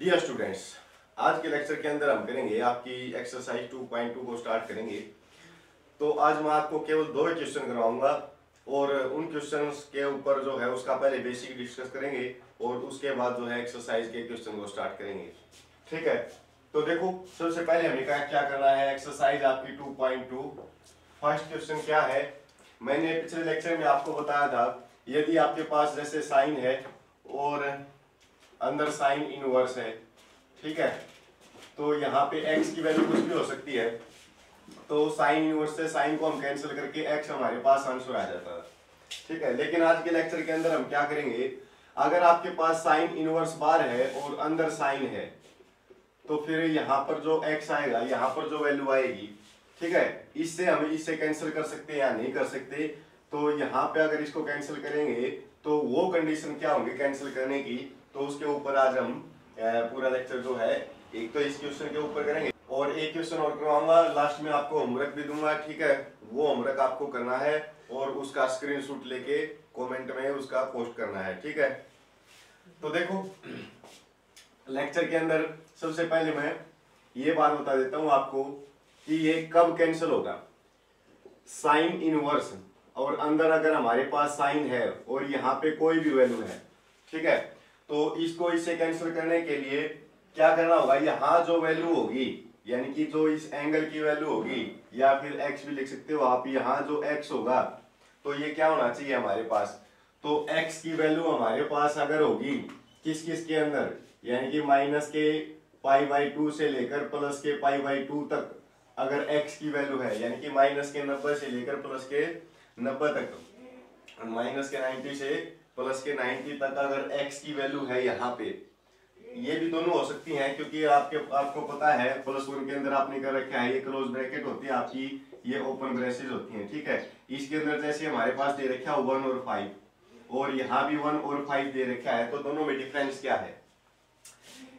Dear students, आज के lecture के अंदर हम करेंगे आपकी एक्सरसाइज 2.2 को स्टार्ट करेंगे। तो आज मैं आपको केवल दो ही क्वेश्चन करवाऊंगा और उन क्वेश्चंस के ऊपर जो है उसका पहले बेसिक डिस्कस करेंगे और उसके बाद जो है एक्सरसाइज के क्वेश्चन को स्टार्ट करेंगे। ठीक है, तो देखो सबसे पहले हमें क्या करना है। एक्सरसाइज आपकी 2.2 फर्स्ट क्वेश्चन क्या है, मैंने पिछले लेक्चर में आपको बताया था, यदि आपके पास जैसे साइन है और अंदर साइन इनवर्स है, ठीक है, तो यहाँ पे x की वैल्यू कुछ भी हो सकती है, तो साइन इनवर्स से साइन को हम कैंसिल करके x हमारे पास आंसर आ जाता है। ठीक है, लेकिन आज के लेक्चर के अंदर हम क्या करेंगे, अगर आपके पास साइन इनवर्स बार है और अंदर साइन है तो फिर यहाँ पर जो x आएगा, यहाँ पर जो वैल्यू आएगी, ठीक है, इससे हम इससे कैंसिल कर सकते हैं या नहीं कर सकते। तो यहाँ पे अगर इसको कैंसिल करेंगे तो वो कंडीशन क्या होंगे कैंसिल करने की, तो उसके ऊपर आज हम पूरा लेक्चर जो है एक तो इस क्वेश्चन के ऊपर करेंगे और एक क्वेश्चन और करवाऊंगा, लास्ट में आपको होमवर्क भी दूंगा। ठीक है, वो होमवर्क आपको करना है और उसका स्क्रीनशॉट लेके कमेंट में उसका पोस्ट करना है। ठीक है, तो देखो लेक्चर के अंदर सबसे पहले मैं ये बात बता देता हूं आपको कि ये कब कैंसिल होगा। साइन इनवर्स और अंदर अगर हमारे पास साइन है और यहाँ पे कोई भी वैल्यू है, ठीक है, तो इसको इससे कैंसिल करने के लिए क्या करना होगा, यहाँ जो वैल्यू होगी यानी कि जो इस एंगल की वैल्यू होगी, या फिर x भी लिख सकते हो आप, यहाँ जो x होगा तो ये क्या होना चाहिए हमारे पास, तो x की वैल्यू हमारे पास अगर होगी किस किस के अंदर, यानी कि माइनस के π/2 से लेकर प्लस के π/2 तक अगर x की वैल्यू है, यानी कि माइनस के 90 से लेकर प्लस के 90 तक, माइनस के 90 से प्लस के 90 तक अगर x की वैल्यू है यहाँ पे, ये भी दोनों हो सकती हैं क्योंकि आपको पता है प्लस वन के अंदर आपने कर रखा है, ये क्लोज ब्रैकेट होती है आपकी, ये ओपन ब्रेसेज होती हैं। ठीक है, इसके अंदर जैसे हमारे पास दे रखा है 1 और 5 और यहाँ भी 1 और 5 दे रखा है, तो दोनों में डिफरेंस क्या है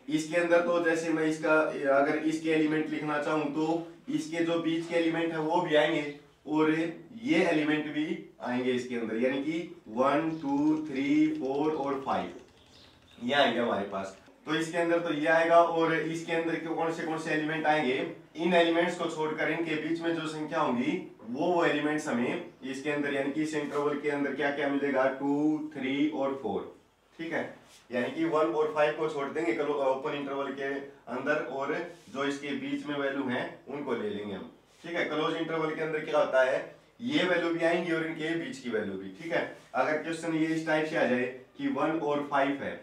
इसके अंदर। तो जैसे मैं इसका अगर इसके एलिमेंट लिखना चाहूं तो इसके जो बीच के एलिमेंट है वो भी आएंगे और ये एलिमेंट भी आएंगे इसके अंदर, यानी कि 1 2 3 4 और 5 ये आएंगे हमारे पास। तो इसके अंदर तो ये आएगा और इसके अंदर के कौन से एलिमेंट आएंगे, इन एलिमेंट्स को छोड़कर इनके बीच में जो संख्या होंगी वो एलिमेंट्स हमें इसके अंदर, यानी कि इस इंटरवल के अंदर क्या क्या मिलेगा, 2 3 और 4। ठीक है, यानी कि 1 और 5 को छोड़ देंगे ओपन इंटरवल के अंदर और जो इसके बीच में वैल्यू है उनको ले लेंगे हम। ठीक है, क्लोज इंटरवल के अंदर क्या होता है, ये वैल्यू भी आएंगी और इनके बीच की वैल्यू भी। ठीक है, अगर क्वेश्चन ये इस टाइप से आ जाए कि 1 और 5 है,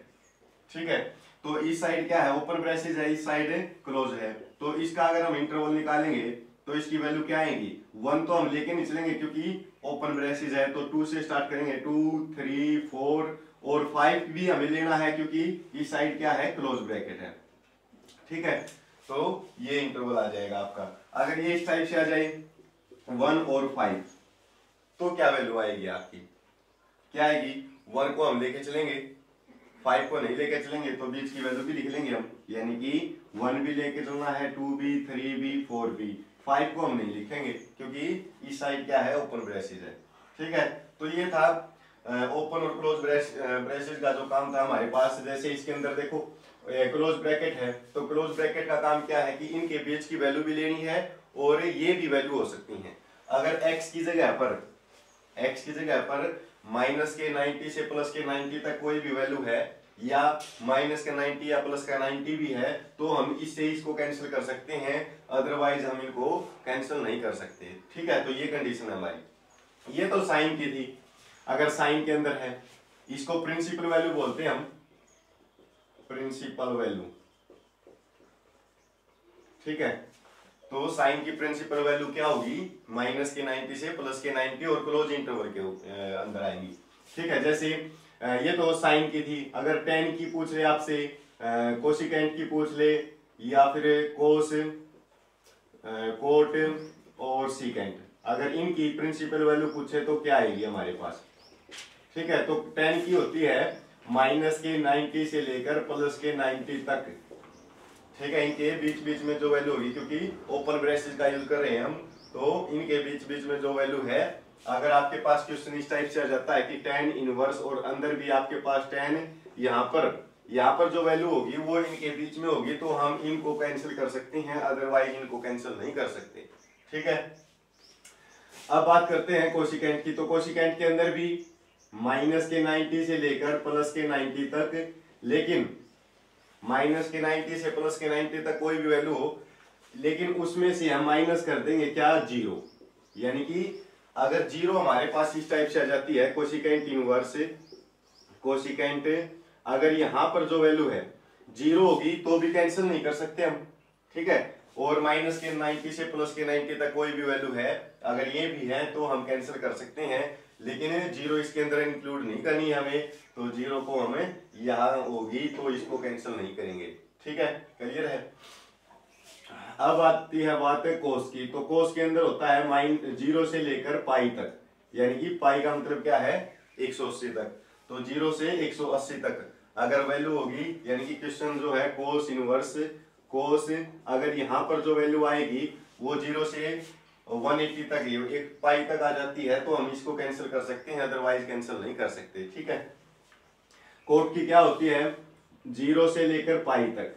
ठीक है, तो इस साइड क्या है ओपन ब्रेसेज है, इस साइड क्लोज है, तो इसका अगर हम इंटरवल निकालेंगे तो इसकी वैल्यू क्या आएगी, 1 तो हम लेके नहीं चलेंगे क्योंकि ओपन ब्रेसेज है, तो 2 से स्टार्ट करेंगे, 2 3 4 और 5 भी हमें लेना है क्योंकि इस साइड क्या है क्लोज ब्रैकेट है। ठीक है, तो ये इंटरवल आ जाएगा आपका। अगर ये इस टाइप से आ जाए 1 और 5 तो क्या वैल्यू आएगी आपकी, क्या आएगी, 1 को हम लेके चलेंगे, 5 को नहीं लेके चलेंगे, तो बीच की वैल्यू भी लिख लेंगे हम, यानी कि 1 भी लेके चलना है, 2 भी 3 भी 4 भी, 5 को हम नहीं लिखेंगे क्योंकि इस साइड क्या है ओपन ब्रेसेज है। ठीक है, तो ये था ओपन और क्लोज ब्रेसेज का जो काम था हमारे पास। जैसे इसके अंदर देखो क्लोज ब्रैकेट है, तो क्लोज ब्रैकेट का काम क्या है कि इनके बीच की वैल्यू भी लेनी है और ये भी वैल्यू हो सकती है। अगर x की जगह पर माइनस के 90 से प्लस के 90 तक कोई भी वैल्यू है, या माइनस का 90 या प्लस का 90 भी है, तो हम इससे इसको कैंसिल कर सकते हैं, अदरवाइज हम इनको कैंसिल नहीं कर सकते। ठीक है, तो ये कंडीशन है हमारी। ये तो साइन की थी, अगर साइन के अंदर है इसको प्रिंसिपल वैल्यू बोलते हैं हम, प्रिंसिपल वैल्यू। ठीक है, तो साइन की प्रिंसिपल वैल्यू क्या होगी, माइनस के 90 से प्लस के 90 और क्लोज इंटरवल के अंदर आएंगी। ठीक है, जैसे ये तो साइन की थी, अगर टेन की पूछ ले आपसे, कोसिकेंट की पूछ ले, या फिर कोस कोट और सीकेंट, अगर इनकी प्रिंसिपल वैल्यू पूछे तो क्या आएगी हमारे पास। ठीक है, तो टेन की होती है माइनस के 90 से लेकर प्लस के 90 तक। ठीक है, इनके बीच बीच में जो वैल्यू होगी, क्योंकि ओपन ब्रेसेस का यूज कर रहे हैं हम, तो इनके बीच बीच में जो वैल्यू है, अगर आपके पास क्वेश्चन इस टाइप से आ जाता है कि tan इनवर्स और अंदर भी आपके पास tan यहाँ पर यहाँ पर जो वैल्यू होगी वो इनके बीच में होगी, तो हम इनको कैंसिल कर सकते हैं, अदरवाइज इनको कैंसिल नहीं कर सकते। ठीक है, अब बात करते हैं कोशिकेंट की। तो कोशिकेंट के अंदर भी माइनस के 90 से लेकर प्लस के 90 तक, लेकिन माइनस के 90 से प्लस के 90 तक कोई भी वैल्यू हो, लेकिन उसमें से हम माइनस कर देंगे क्या, जीरो। यानी कि अगर जीरो हमारे पास इस टाइप से आ जाती है कोशिकेंट इनवर्स, कोशिकेंट अगर यहाँ पर जो वैल्यू है जीरो होगी तो भी कैंसिल नहीं कर सकते हम। ठीक है, और माइनस के 90 से प्लस के 90 तक कोई भी वैल्यू है अगर ये भी है तो हम कैंसिल कर सकते हैं, लेकिन जीरो इसके अंदर इंक्लूड नहीं करनी है हमें, तो जीरो को हमें यहाँ होगी तो इसको कैंसिल नहीं करेंगे। ठीक है, क्लियर है। अब आती है बात कोस की। तो कोस के अंदर होता है जीरो से लेकर पाई तक, यानी कि पाई का मतलब क्या है, 180 तक। तो जीरो से 180 तक अगर वैल्यू होगी, यानी कि क्वेश्चन जो है कोस इनवर्स कोस, अगर यहाँ पर जो वैल्यू आएगी वो जीरो से 180 तक एक पाई तक आ जाती है, तो हम इसको कैंसिल कर सकते हैं, अदरवाइज कैंसिल नहीं कर सकते। ठीक है, कोट की क्या होती है, जीरो से लेकर पाई तक,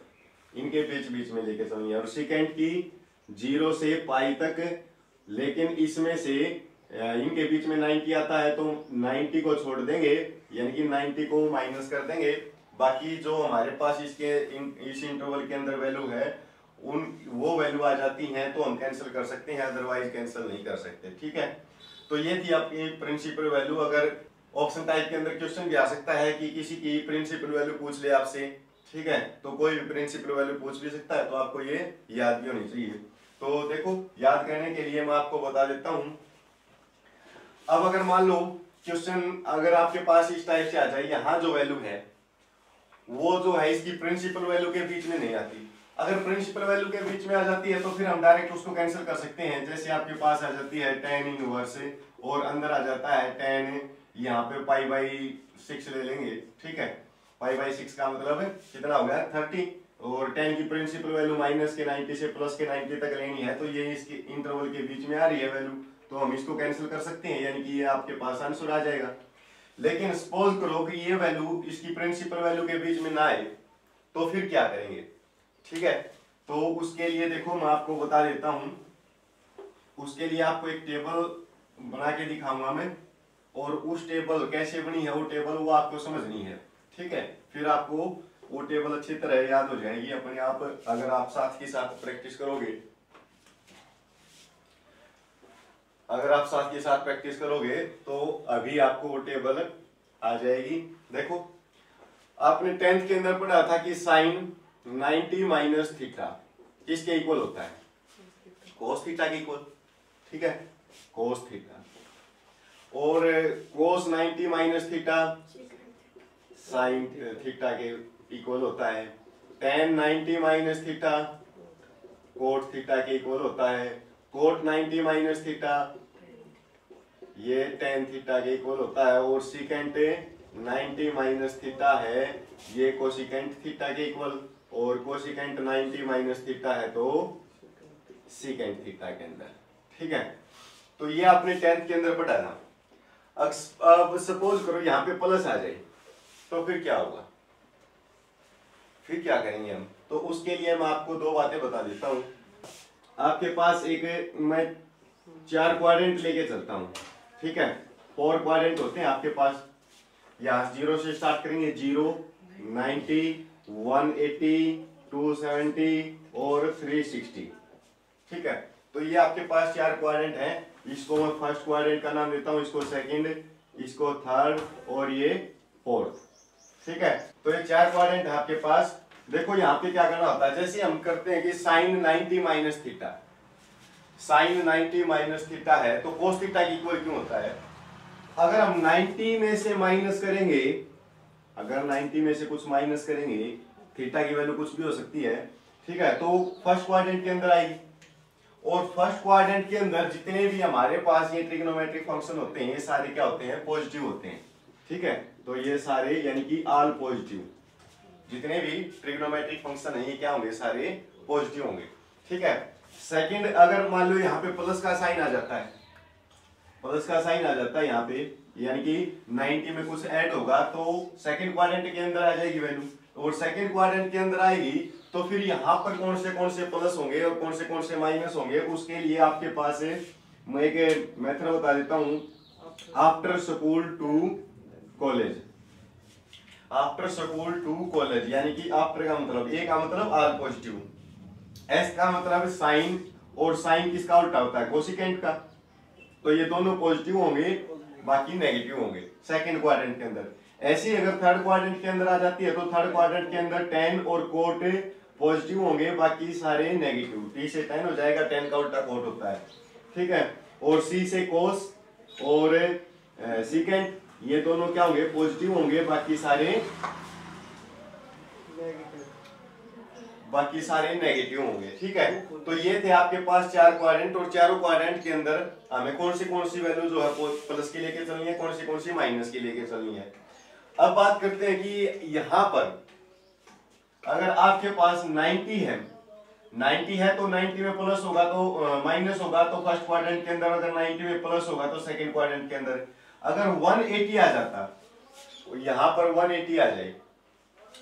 इनके बीच बीच में लेके चलिए, और सेकेंड की जीरो से पाई तक, लेकिन इसमें से इनके बीच में 90 आता है तो 90 को छोड़ देंगे, यानी कि 90 को माइनस कर देंगे, बाकी जो हमारे पास इस इंटरवल के अंदर वैल्यू है वो वैल्यू आ जाती हैं, तो हम कैंसिल कर सकते हैं, अदरवाइज कैंसिल नहीं कर सकते। ठीक है, तो ये थी आपकी प्रिंसिपल वैल्यू। अगर ऑप्शन टाइप के अंदर क्वेश्चन भी आ सकता है कि किसी की प्रिंसिपल वैल्यू पूछ ले आपसे, ठीक है, तो कोई भी प्रिंसिपल वैल्यू पूछ भी सकता है, तो आपको ये याद भी होनी चाहिए। तो देखो, याद करने के लिए मैं आपको बता देता हूं। अब अगर मान लो क्वेश्चन अगर आपके पास इस टाइप से आ जाए, यहाँ जो वैल्यू है वो जो है इसकी प्रिंसिपल वैल्यू के बीच में नहीं आती, अगर प्रिंसिपल वैल्यू के बीच में आ जाती है तो फिर हम डायरेक्ट उसको कैंसिल कर सकते हैं। जैसे आपके पास आ जाती है tan इनवर्स और अंदर आ जाता है tan, यहाँ पे पाई बाई 6 ले लेंगे। ठीक है, पाई बाई 6 का मतलब कितना हो गया, 30, और tan की प्रिंसिपल वैल्यू माइनस के 90 से प्लस के 90 तक लेनी है, तो ये इसके इंटरवल के बीच में आ रही है वैल्यू, तो हम इसको कैंसिल कर सकते हैं, यानी कि ये आपके पास आंसर आ जाएगा। लेकिन सपोज करो कि ये वैल्यू इसकी प्रिंसिपल वैल्यू के बीच में ना आए, तो फिर क्या करेंगे। ठीक है, तो उसके लिए देखो मैं आपको बता देता हूं, उसके लिए आपको एक टेबल बना के दिखाऊंगा मैं, और उस टेबल कैसे बनी है वो टेबल वो आपको समझनी है। ठीक है, फिर आपको वो टेबल अच्छी तरह याद हो जाएगी अपने आप, अगर आप साथ के साथ प्रैक्टिस करोगे। अगर आप साथ के साथ प्रैक्टिस करोगे तो अभी आपको वो टेबल आ जाएगी। देखो, आपने 10th के अंदर पढ़ा था कि साइन 90 माइनस थीटा किसके इक्वल होता है, कोस थीटा के इक्वल। ठीक है, कोस थीटा, और कोस 90 माइनस थीटा साइन थीटा के इक्वल होता है। tan 90 minus theta cot theta के इक्वल होता है। कोट 90 माइनस थीटा ये tan थीटा के इक्वल होता है, और सीकेंट 90 माइनस थीटा है ये कोसिकेंट थीटा के इक्वल, और कोसिकेंट 90 माइनस थीटा है तो सीकेंट थीटा के अंदर। ठीक है, तो ये आपने 10th के अंदर पढ़ा था। अब सपोज करो यहाँ पे प्लस आ जाए, तो फिर क्या होगा, फिर क्या करेंगे हम। तो उसके लिए मैं आपको दो बातें बता देता हूँ। आपके पास एक मैं 4 क्वाड्रेंट लेके चलता हूँ। ठीक है, 4 क्वाड्रेंट होते हैं आपके पास। यहाँ 0 से स्टार्ट करेंगे, 0, 90, 180, 270 और 360। ठीक है, तो ये आपके पास 4 क्वाड्रेंट हैं। इसको मैं फर्स्ट क्वाड्रेंट का नाम देता हूँ, इसको सेकंड, इसको थर्ड और ये फोर्थ। ठीक है, तो ये 4 क्वाड्रेंट है आपके पास। देखो यहाँ पे क्या करना होता है, जैसे हम करते हैं कि sine 90 minus theta, sine 90 minus theta है तो कोस थीटा की इक्वल क्यों होता है। अगर हम 90 में से माइनस करेंगे, अगर 90 में से कुछ माइनस करेंगे, थीटा की वैल्यू कुछ भी हो सकती है। ठीक है, तो फर्स्ट क्वाड्रेंट के अंदर आएगी, और फर्स्ट क्वाड्रेंट के अंदर जितने भी हमारे पास ये ट्रिग्नोमेट्रिक फंक्शन होते हैं, ये सारे क्या होते हैं, पॉजिटिव होते हैं। ठीक है, तो ये सारे यानी कि ऑल पॉजिटिव, जितने भी ट्रिग्नोमेट्रिक फंक्शन है ये क्या होंगे, सारे पॉजिटिव होंगे। ठीक है, सेकंड, अगर मान लो यहाँ पे प्लस का साइन आ जाता है, प्लस का साइन आ जाता है यहाँ पे, यानी कि 90 में कुछ ऐड होगा तो सेकंड क्वाड्रेंट के अंदर आ जाएगी वैल्यू, और सेकंड क्वाड्रेंट के अंदर आएगी तो फिर यहाँ पर कौन से प्लस होंगे और कौन से माइनस होंगे, उसके लिए आपके पास मैं एक मेथड बता देता हूँ, after school to college. After school to college यानी कि आफ्टर का मतलब, ए का मतलब आर पॉजिटिव, एस का मतलब साइन, और साइन किसका उल्टा होता है, कोसिकेंट का, तो ये दोनों पॉजिटिव होंगे बाकी नेगेटिव होंगे सेकंड क्वाड्रेंट के अंदर। ऐसे ही अगर थर्ड क्वाड्रेंट के अंदर आ जाती है तो थर्ड क्वाड्रेंट के अंदर टेन और कोट पॉजिटिव होंगे बाकी सारे नेगेटिव। टी से टेन हो जाएगा, टेन का उल्टा कोट होता है, ठीक है। और सी से कोस और सीकेंट, ये दोनों क्या होंगे, पॉजिटिव होंगे बाकी सारे नेगेटिव होंगे, ठीक है। तो ये थे आपके पास चार क्वाड्रेंट, और चारों क्वाड्रेंट के अंदर हमें कौन सी वैल्यू जो है प्लस की लेके चलनी है, कौन सी माइनस की लेके चलनी है। अब बात करते हैं कि यहां पर अगर आपके पास 90 है तो 90 में प्लस होगा तो माइनस होगा, तो फर्स्ट क्वाड्रेंट के अंदर अगर 90 में प्लस होगा तो सेकंड क्वाड्रेंट के अंदर। अगर 180 आ जाता, यहां पर 180 आ जाए,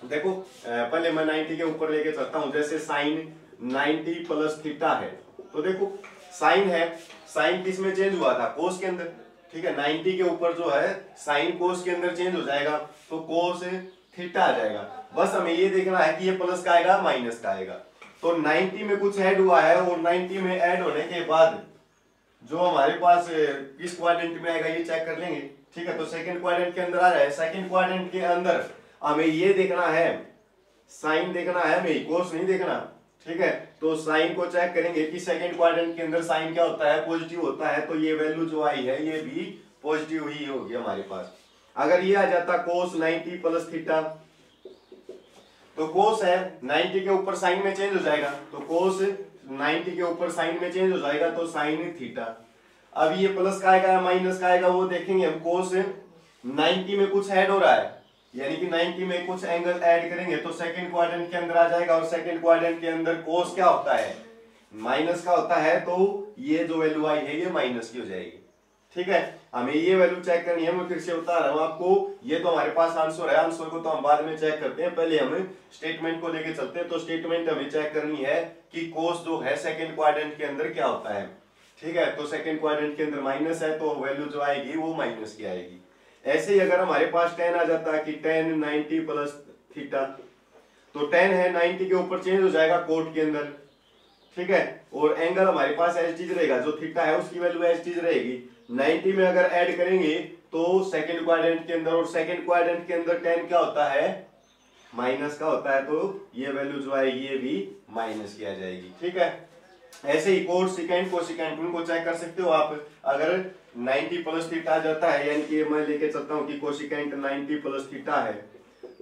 देखो पहले मैं 90 के ऊपर लेके चलता हूं, जैसे साइन 90 प्लस थीटा है, तो देखो साइन है, साइन किस में चेंज हुआ था, कोस के अंदर, ठीक है। 90 के ऊपर जो है साइन कोस के अंदर चेंज हो जाएगा तो कोस थीटा आ जाएगा। बस हमें ये देखना है कि ये प्लस का आएगा माइनस का आएगा। तो 90 में कुछ ऐड हुआ है और 90 में ऐड होने के बाद जो हमारे पास किस क्वाड्रेंट में आएगा ये चेक कर लेंगे, ठीक है। तो सेकंड क्वाड्रेंट के अंदर आ रहा है, सेकंड क्वाड्रेंट के अंदर हमें ये देखना है, साइन देखना है, हमें कोस नहीं देखना, ठीक है। तो साइन को चेक करेंगे कि सेकंड क्वाड्रेंट के अंदर साइन क्या होता है, पॉजिटिव होता है, तो ये वैल्यू जो आई है ये भी पॉजिटिव ही होगी हमारे पास। अगर ये आ जाता कोस 90 प्लस थीटा, तो कोस है 90 के ऊपर साइन में चेंज हो जाएगा, तो कोस 90 के ऊपर साइन में चेंज हो जाएगा तो साइन थीटा। अब ये प्लस का आएगा माइनस का आएगा वो देखेंगे हम। कोस 90 में कुछ ऐड हो रहा है, यानी कि 90 में कुछ एंगल ऐड करेंगे तो सेकंड क्वाड्रेंट के अंदर आ जाएगा, और सेकंड क्वाड्रेंट के अंदर कोस क्या होता है, माइनस का होता है, तो ये जो वैल्यू आई है ये माइनस की हो जाएगी, ठीक है। हमें ये वैल्यू चेक करनी है, मैं फिर से बता रहा हूं आपको, ये तो हमारे पास आंसर है, आंसर को तो हम बाद में चेक करते हैं, पहले हम स्टेटमेंट को लेके चलते हैं। तो स्टेटमेंट हमें चेक करनी है कि कोस जो है सेकंड क्वाड्रेंट के अंदर क्या होता है, ठीक है। तो सेकंड क्वाड्रेंट के अंदर माइनस है तो वैल्यू जो आएगी वो माइनस की आएगी। ऐसे ही अगर हमारे पास 10 आ जाता है कि 10 90 प्लस थीटा, तो 10 है 90 के ऊपर चेंज हो जाएगा कोट के अंदर, ठीक है। और एंगल हमारे पास एज चीज रहेगा, जो थीटा है उसकी वैल्यू एज चीज रहेगी। 90 में अगर ऐड करेंगे तो सेकंड क्वाड्रेंट के अंदर, और सेकंड क्वाड्रेंट के अंदर 10 क्या होता है, माइनस का होता है, तो ये वैल्यू जो आएगी ये भी माइनस की आ जाएगी, ठीक है। ऐसे ही कोट सेकंड कोसिकेंट उनको चेक कर सकते हो आप। अगर 90 प्लस थीटा आ जाता है, यानी कि मैं लेके चलता हूं कि कोसिकेंट 90 प्लस थीटा है,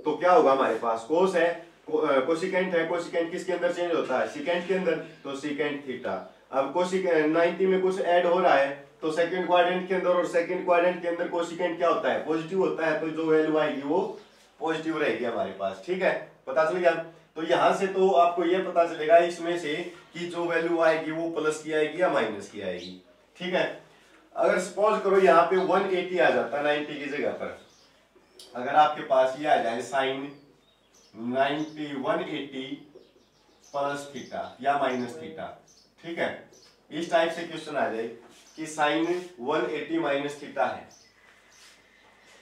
तो क्या होगा हमारे पास, कोस है, कोसिकेंट है, कोसिकेंट किसके अंदर चेंज होता है, सेकंड के अंदर, तो सेकंड थीटा। अब कोसिकेंट 90 में कुछ ऐड हो रहा है तो सेकंड क्वाड्रेंट के अंदर, और सेकंड क्वाड्रेंट के अंदर कोसिकेंट क्या होता है, पॉजिटिव होता है, तो जो वैल्यू आएगी वो पॉजिटिव रहेगी हमारे पास, ठीक है। पता चल गया। तो यहां से तो आपको ये पता चलेगा इसमें से कि जो वैल्यू आएगी वो प्लस की आएगी या माइनस की आएगी, ठीक है। अगर सपोज करो यहाँ पे 180 आ जाता है 90 की जगह पर, अगर आपके पास ये आ जाए साइन 90 180 प्लस थीटा या माइनस थीटा, ठीक है, इस टाइप से क्वेश्चन आ जाए कि साइन 180 माइनस थीटा है,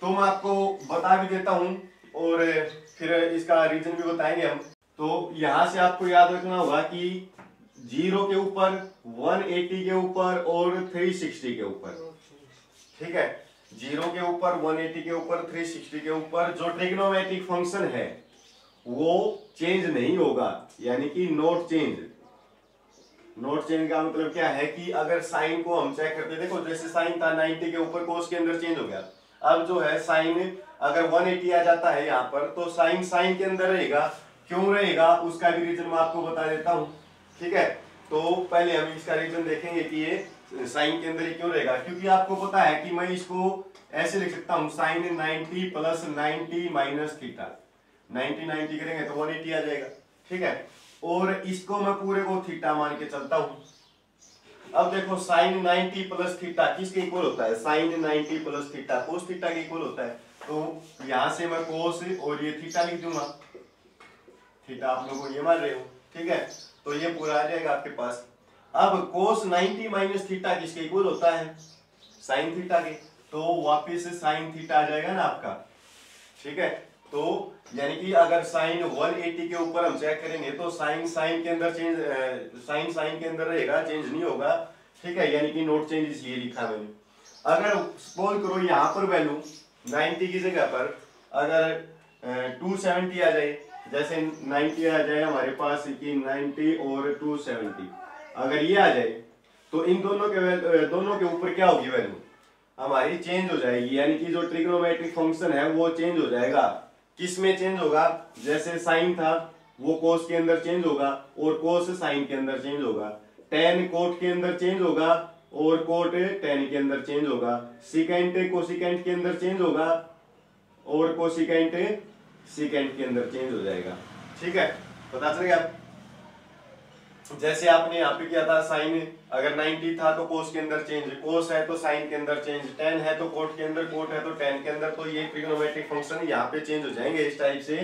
तो मैं आपको बता भी देता हूं और फिर इसका रीजन भी बताएंगे हम। तो यहां से आपको याद रखना होगा कि 0 के ऊपर, 180 के ऊपर और 360 के ऊपर, ठीक है। 0 के ऊपर, 180 के ऊपर, 360 के ऊपर जो ट्रिग्नोमेट्रिक फंक्शन है वो चेंज नहीं होगा, यानी कि नॉट चेंज। नॉट चेंज का मतलब क्या है कि अगर साइन को हम चेक करते, देखो जैसे साइन था 90 के ऊपर, कोस के अंदर चेंज हो गया। अब जो है साइन अगर 180 आ जाता है यहाँ पर, तो साइन साइन के अंदर रहेगा, क्यों रहेगा उसका भी रीजन मैं आपको बता देता हूँ, ठीक है। तो पहले हम इसका रीजन देखेंगे कि ये साइन के अंदर ही क्यों रहेगा, क्योंकि आपको पता है कि मैं इसको ऐसे लिख सकता हूँ, साइन 90 प्लस 90 माइनस थीटा, 90 करेंगे तो 180 आ जाएगा, ठीक है। और इसको मैं पूरे को थीटा मान के चलता हूँ। अब देखो साइन 90 प्लस थीटा किसके इक्वल होता है, sine 90 plus theta cos theta के इक्वल होता है, तो यहां से मैं कोस और ये थीटा लिख दूंगा, थीटा आप लोगों को ये मान रहे हो, ठीक है। तो ये पूरा आ जाएगा आपके पास। अब cos 90 माइनस थीटा किसके इक्वल होता है, साइन थीटा के, तो वापिस साइन थीटा आ जाएगा ना आपका, ठीक है। तो यानी कि अगर साइन 180 के ऊपर हम चेक करेंगे तो साइन साइन के अंदर चेंज, साइन साइन के अंदर रहेगा, चेंज नहीं होगा, ठीक है, यानी कि नोट चेंज इसलिए लिखा मैंने। अगर सपोज करो यहाँ पर वैल्यू 90 की जगह पर अगर 270 आ जाए, जैसे 90 आ जाए हमारे पास कि 90 और 270, अगर ये आ जाए तो इन दोनों के ऊपर क्या होगी, वैल्यू हमारी चेंज हो जाएगी, यानी कि जो ट्रिग्नोमेट्रिक फंक्शन है वो चेंज हो जाएगा। किस में चेंज होगा, जैसे साइन था वो कोस के अंदर चेंज होगा और कोस साइन के अंदर चेंज होगा, टेन कोट के अंदर चेंज होगा और कोट टेन के अंदर चेंज होगा, सिकेंट कोसिकेंट के अंदर चेंज होगा और कोसिकेंट सिकेंट के अंदर चेंज हो जाएगा, ठीक है, पता चल गया। जैसे आपने यहाँ पे किया था, साइन अगर 90 था तो कोस के अंदर चेंज, कोस है तो साइन के अंदर चेंज, टेन है तो कोट के अंदर, कोट है तो टेन के अंदर, तो ये ट्रिग्नोमेट्रिक फंक्शन यहाँ पे चेंज हो जाएंगे इस टाइप से।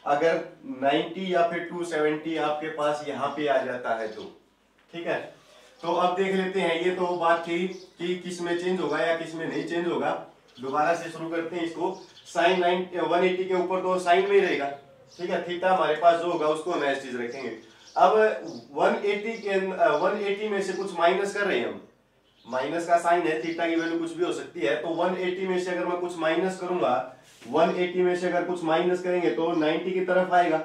अगर 90 या फिर 270 आपके पास यहाँ पे आ जाता है तो, ठीक है। तो अब देख लेते हैं, ये तो बात थी कि किस में चेंज होगा या किस में नहीं चेंज होगा। दोबारा से शुरू करते हैं इसको। साइन 180 के ऊपर तो साइन में ही रहेगा, ठीक है, थीटा हमारे पास जो होगा उसको हम ऐसी चीज रखेंगे। अब 180 में से कुछ माइनस कर रहे हैं हम, माइनस का साइन है, थीटा की वैल्यू कुछ भी हो सकती है, तो 180 में से अगर मैं कुछ माइनस करूंगा, 180 में से अगर कुछ माइनस करेंगे तो 90 की तरफ आएगा,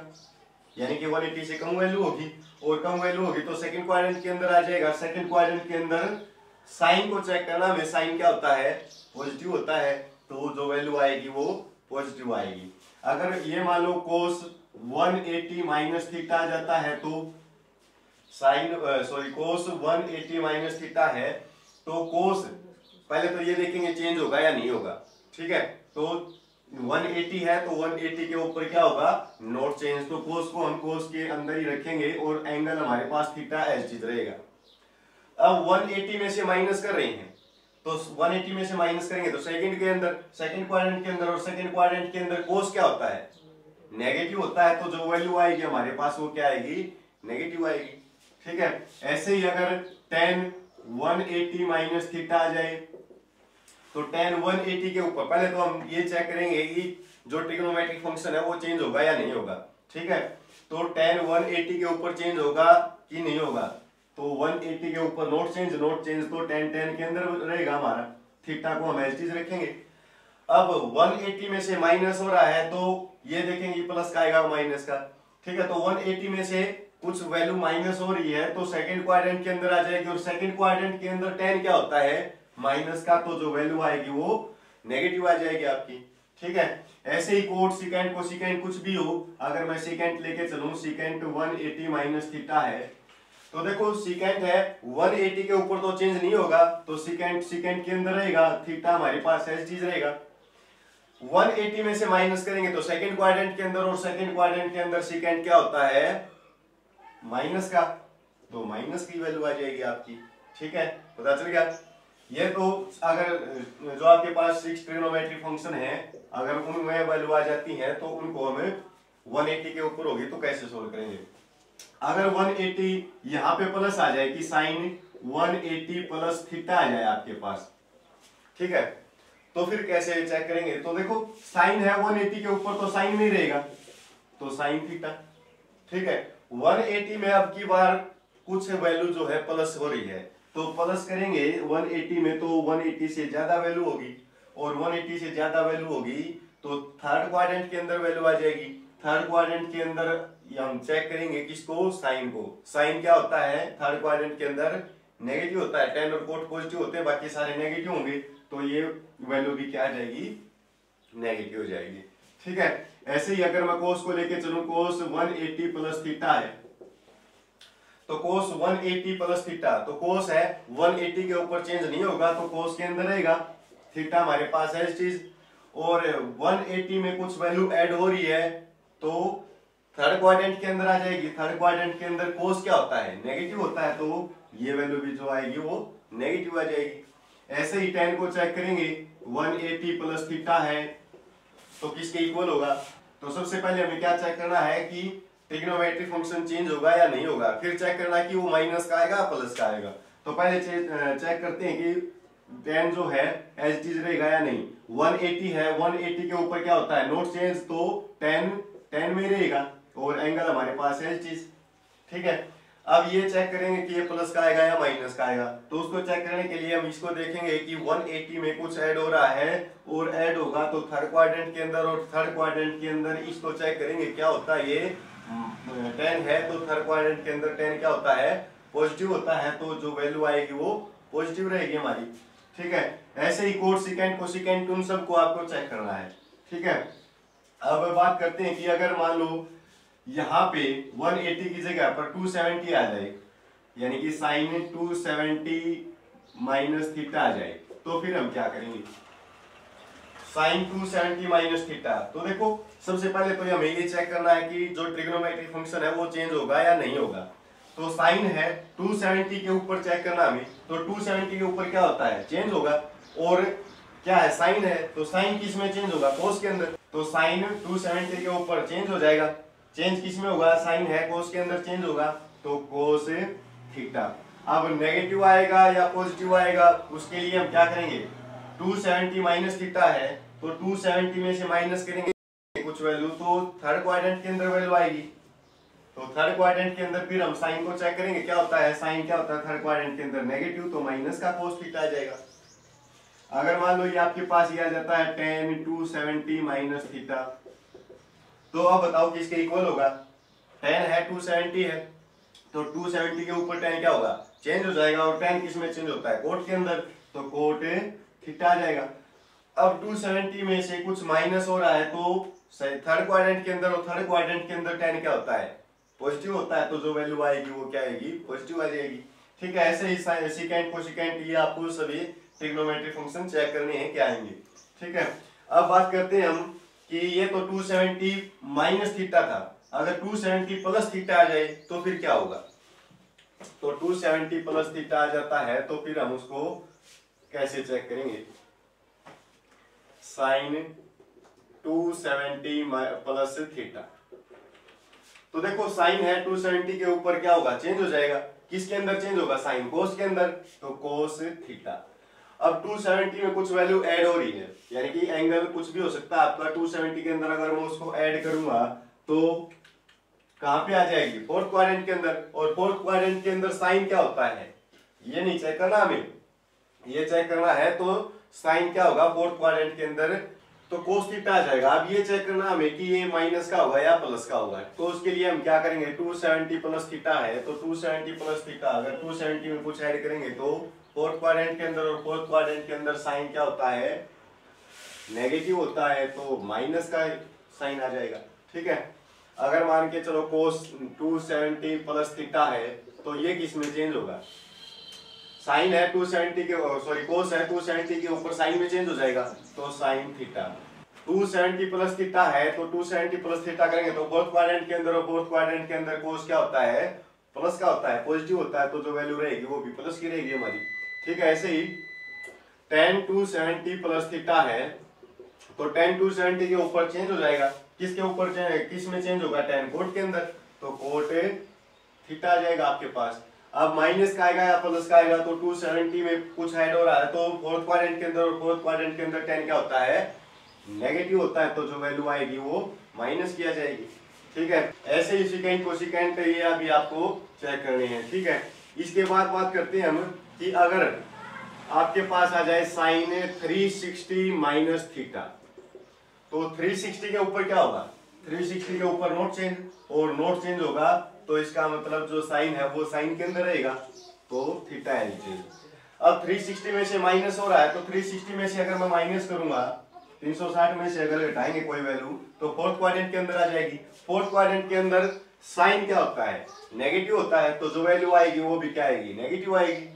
यानी कि 180 से कम वैल्यू होगी, और कम वैल्यू होगी तो सेकंड क्वाड्रेंट के अंदर आ जाएगा। सेकंड क्वाड्रेंट के अंदर साइन को चेक करना हमें, साइन क्या होता है, पॉजिटिव होता है, तो जो वैल्यू आएगी वो पॉजिटिव आएगी। अगर ये मान लो कोस 180 माइनस थीटा आ जाता है तो साइन कोस 180 माइनस थीटा है तो कोस, पहले तो ये देखेंगे चेंज होगा या नहीं होगा, ठीक है। तो 180 है तो 180 के ऊपर क्या होगा, नॉट चेंज, तो कोस को हम कोस के अंदर ही रखेंगे और एंगल हमारे पास थीटा एज चीज रहेगा। अब 180 में से माइनस कर रहे हैं तो 180 में से माइनस करेंगे तो सेकंड के अंदर, सेकंड क्वाड्रेंट के अंदर, और सेकंड क्वाड्रेंट के अंदर कोस क्या होता है, नेगेटिव होता है, तो जो वैल्यू आएगी हमारे पास वो क्या आएगी, नेगेटिव आएगी, ठीक है। ऐसे ही अगर tan 180 माइनस थीटा आ जाए तो tan 180 के ऊपर, पहले तो हम ये चेक करेंगे कि जो ट्रिग्नोमेट्रिक फंक्शन है वो चेंज होगा या नहीं होगा, ठीक है। तो tan 180 के ऊपर चेंज होगा कि नहीं होगा, तो 180 के ऊपर नोट चेंज, तो tan के अंदर रहेगा हमारा, थीटा को हम एज चीज रखेंगे। अब 180 में से माइनस हो रहा है तो ये देखेंगे प्लस का आएगा माइनस का, ठीक है। तो 180 में से कुछ वैल्यू माइनस हो रही है तो सेकंड क्वाड्रेंट के अंदर आ जाएगी, और सेकंड क्वाड्रेंट के अंदर tan क्या होता है, माइनस का, तो जो वैल्यू आएगी वो नेगेटिव आ जाएगी आपकी, ठीक है। ऐसे ही कोट सिकेंट कोसिकेंट कुछ भी हो, अगर मैं सिकेंट लेके चलूं, सिकेंट 180 माइनस थीटा है तो देखो सिकेंट है 180 के ऊपर तो चेंज नहीं होगा, तो सिकेंट के अंदर रहेगा, थीटा हमारे पास ऐसी चीज रहेगा। 180 में से माइनस करेंगे तो सेकंड क्वाड्रेंट के अंदर, और सेकंड क्वाड्रेंट के अंदर सिकेंट क्या होता है, माइनस का, तो माइनस की वैल्यू आ जाएगी आपकी, ठीक है, पता चल गया। ये तो अगर जो आपके पास 6 ट्रिग्नोमेट्रिक फंक्शन है, अगर उनमें वैल्यू आ जाती है तो उनको हमें 180 के ऊपर होगी तो कैसे सोल्व करेंगे। अगर 180 यहाँ पे प्लस आ जाए कि साइन 180 प्लस थीटा आ जाए आपके पास, ठीक है, तो फिर कैसे चेक करेंगे। तो देखो साइन है 180 के ऊपर तो साइन में रहेगा, तो साइन थीटा, ठीक है। 180 में अब की बार कुछ वैल्यू जो है प्लस हो रही है तो प्लस करेंगे 180 में, तो 180 से ज्यादा वैल्यू होगी, और 180 से ज्यादा वैल्यू होगी तो थर्ड क्वाड्रेंट के अंदर वैल्यू आ जाएगी। थर्ड क्वाड्रेंट के अंदर हम चेक करेंगे किसको, साइन को। साइन क्या होता है थर्ड क्वाड्रेंट के अंदर, नेगेटिव होता है, tan और कोट पॉजिटिव होते हैं, बाकी सारे नेगेटिव होंगे, तो ये वैल्यू भी क्या आ जाएगी, नेगेटिव हो जाएगी, ठीक है। ऐसे ही अगर मैं कोस को लेके चलूं, कोस 180 प्लस थीटा है, तो कोस 180 प्लस थीटा, तो कोस है 180 के ऊपर चेंज नहीं होगा तो कोस के अंदर रहेगा, थीटा हमारे पास है इस चीज, और 180 में कुछ वैल्यू ऐड हो रही है तो थर्ड क्वाड्रेंट के अंदर आ जाएगी। थर्ड क्वाड्रेंट के अंदर कोस क्या होता है, नेगेटिव होता है, तो ये वैल्यू भी जो आएगी वो नेगेटिव आ जाएगी। ऐसे ही tan को चेक करेंगे, 180 प्लस थीटा है तो किसके इक्वल होगा, तो सबसे पहले हमें क्या चेक करना है कि ट्रिग्नोमेट्री फंक्शन चेंज होगा या नहीं होगा। फिर चेक करना कि वो माइनस का आएगा प्लस का आएगा। तो पहले चेक करते हैं कि tan जो है एज इट इज रहेगा या नहीं। 180 है, 180 के ऊपर क्या होता है नोट चेंज, तो tan में रहेगा और एंगल हमारे पास है एज इट इज। ठीक है, अब ये चेक करेंगे कि ये प्लस का आएगा या माइनस का आएगा। तो उसको चेक करने के लिए हम इसको देखेंगे कि 180 में कुछ ऐड हो रहा है और ऐड होगा तो थर्ड क्वाड्रेंट के अंदर, और थर्ड क्वाड्रेंट के अंदर इसको चेक करेंगे क्या होता है। ये tan है तो थर्ड क्वाड्रेंट के अंदर tan क्या होता है पॉजिटिव होता है, तो जो वैल्यू आएगी वो पॉजिटिव रहेगी हमारी। ठीक है, ऐसे ही कोट सिकेंट कोसिकेंट उन सबको आपको चेक करना है। ठीक है, अब बात करते हैं कि अगर मान लो यहाँ पे 180 की जगह पर 270 आ जाए, यानी कि साइन 270 माइनस थीटा आ जाए, तो फिर हम क्या करेंगे। साइन 270 माइनस थीटा, तो देखो सबसे पहले तो हमें ये चेक करना है कि जो ट्रिग्नोमेट्रिक फंक्शन है वो चेंज होगा या नहीं होगा। तो साइन है 270 के ऊपर चेक करना हमें, तो 270 के ऊपर क्या होता है चेंज होगा। और क्या है साइन है, तो साइन किस में चेंज होगा कोस के अंदर, तो साइन 270 के ऊपर चेंज हो जाएगा। चेंज किस में होगा, साइन है कोस के अंदर चेंज होगा, तो कोस थीटा। अब नेगेटिव आएगा या पॉजिटिव आएगा उसके लिए हम क्या करेंगे, 270 माइनस थीटा है तो 270 में से माइनस करेंगे कुछ वैल्यू, तो थर्ड क्वाड्रेंट के अंदर वैल्यू आएगी। तो थर्ड क्वाड्रेंट के अंदर फिर हम साइन को चेक करेंगे क्या होता है, साइन क्या होता है थर्ड क्वाड्रेंट के अंदर नेगेटिव, तो माइनस का कोस थीटा आ जाएगा। अगर मान लो ये आपके पास ये आ जाता है tan 270 माइनस थीटा, तो अब बताओ किसके इक्वल होगा। tan है 270 है तो 270 के ऊपर tan क्या होगा चेंज हो जाएगा, और tan किस में चेंज होता है कोट के अंदर, तो कोट थीटा आ जाएगा। अब 270 में से कुछ माइनस हो रहा है तो थर्ड क्वाड्रेंट के अंदर, और थर्ड क्वाड्रेंट के अंदर tan क्या होता है पॉजिटिव होता है, तो जो वैल्यू आएगी वो क्या आएगी पॉजिटिव आ जाएगी। ठीक है, ऐसे ही सिकेंट कोसिकेंट ये आपको सभी ट्रिग्नोमेट्री फंक्शन चेक करने हैं क्या आएंगे। ठीक है, अब बात करते हैं हम कि ये तो 270 माइनस थीटा था, अगर 270 प्लस थीटा आ जाए तो फिर क्या होगा। तो 270 प्लस थीटा आ जाता है तो फिर हम उसको कैसे चेक करेंगे, साइन 270 प्लस थीटा। तो देखो साइन है 270 के ऊपर क्या होगा चेंज हो जाएगा, किसके अंदर चेंज होगा साइन कोस के अंदर, तो कोस थीटा। अब 270 में कुछ वैल्यू ऐड हो रही है, यानी कि एंगल कुछ भी हो सकता है आपका 270 के अंदर, अगर मैं उसको ऐड करूंगा तो कहां पे आ जाएगी फोर्थ क्वाड्रेंट के अंदर, और फोर्थ क्वाड्रेंट के अंदर साइन क्या होता है ये नहीं चेक करना हमें, ये चेक करना है तो साइन क्या होगा फोर्थ क्वाड्रेंट के अंदर, तो कोस थीटा आ जाएगा। अब ये चेक करना हमें कि ये माइनस का होगा या प्लस का होगा, तो उसके लिए हम क्या करेंगे 270 प्लस थीटा है तो 270 प्लस थीटा, अगर 270 में कुछ ऐड करेंगे तो फोर्थ क्वाड्रेंट के अंदर, और फोर्थ क्वाड्रेंट के अंदर साइन क्या होता है नेगेटिव होता है, तो माइनस का साइन आ जाएगा। ठीक है, अगर मान के चलो कोस 270 प्लस थीटा है तो ये किस में चेंज होगा, साइन है 270 के, सॉरी कोस है 270 के ऊपर साइन में चेंज हो जाएगा, तो साइन थीटा। 270 प्लस थीटा है तो 270 प्लस थीटा करेंगे तो फोर्थ क्वाड्रेंट के अंदर, और फोर्थ क्वाड्रेंट के अंदर कोस क्या होता है प्लस का होता है पॉजिटिव होता है, तो जो वैल्यू रहेगी वो भी प्लस की रहेगी हमारी। ठीक है, ऐसे ही tan 270 प्लस थीटा है तो tan 270 के ऊपर चेंज हो जाएगा, किसके ऊपर किस में चेंज होगा tan कोट के अंदर, तो कोट थीटा आ जाएगा आपके पास। अब माइनस का आएगा या प्लस का आएगा, तो 270 में कुछ ऐड हो रहा है तो फोर्थ क्वाड्रेंट के अंदर, और फोर्थ क्वाड्रेंट के अंदर tan क्या होता है नेगेटिव होता है, तो जो वैल्यू आएगी वो माइनस किया जाएगी। ठीक है, ऐसे ही सिकेंट कोसिकेंट ये अभी आपको चेक करने हैं। ठीक है, इसके बाद बात करते हैं हम कि अगर आपके पास आ जाए साइन 360 माइनस थीटा, तो 360 के ऊपर क्या होगा 360 के ऊपर नोट चेंज, और नोट चेंज होगा तो इसका मतलब जो साइन है वो साइन के अंदर रहेगा, तो थीटा है नीचे। अब 360 में से माइनस हो रहा है तो 360 में से अगर मैं माइनस करूंगा 360 में से अगर घटाएंगे कोई वैल्यू तो फोर्थ क्वाड्रेंट के अंदर आ जाएगी। फोर्थ क्वाड्रेंट के अंदर साइन क्या होता है नेगेटिव होता है, तो जो वैल्यू आएगी वो भी क्या आएगी नेगेटिव आएगी।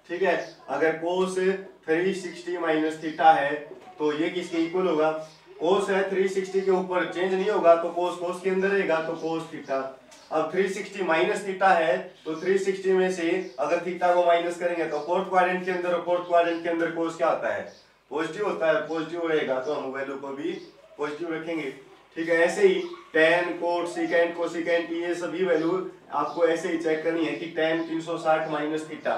ठीक है, अगर कोस 360 माइनस थीटा है तो ये किसके इक्वल होगा, कोस है 360 के ऊपर चेंज नहीं होगा तो कोस कोस के अंदर रहेगा, तो कोस थीटा। अब 360 माइनस थीटा है तो 360 में से अगर थीटा को माइनस करेंगे तो फोर्थ क्वाड्रेंट के अंदर, और फोर्थ क्वाड्रेंट के अंदर कोस क्या होता है पॉजिटिव होता है, पॉजिटिव रहेगा तो हम वैल्यू को भी पॉजिटिव रखेंगे। ठीक है, ऐसे ही टेन, कोट, सीकेंट, कोसिकेंट, ये सभी वैल्यू आपको ऐसे ही चेक करनी है कि टेन 360 माइनस थीटा,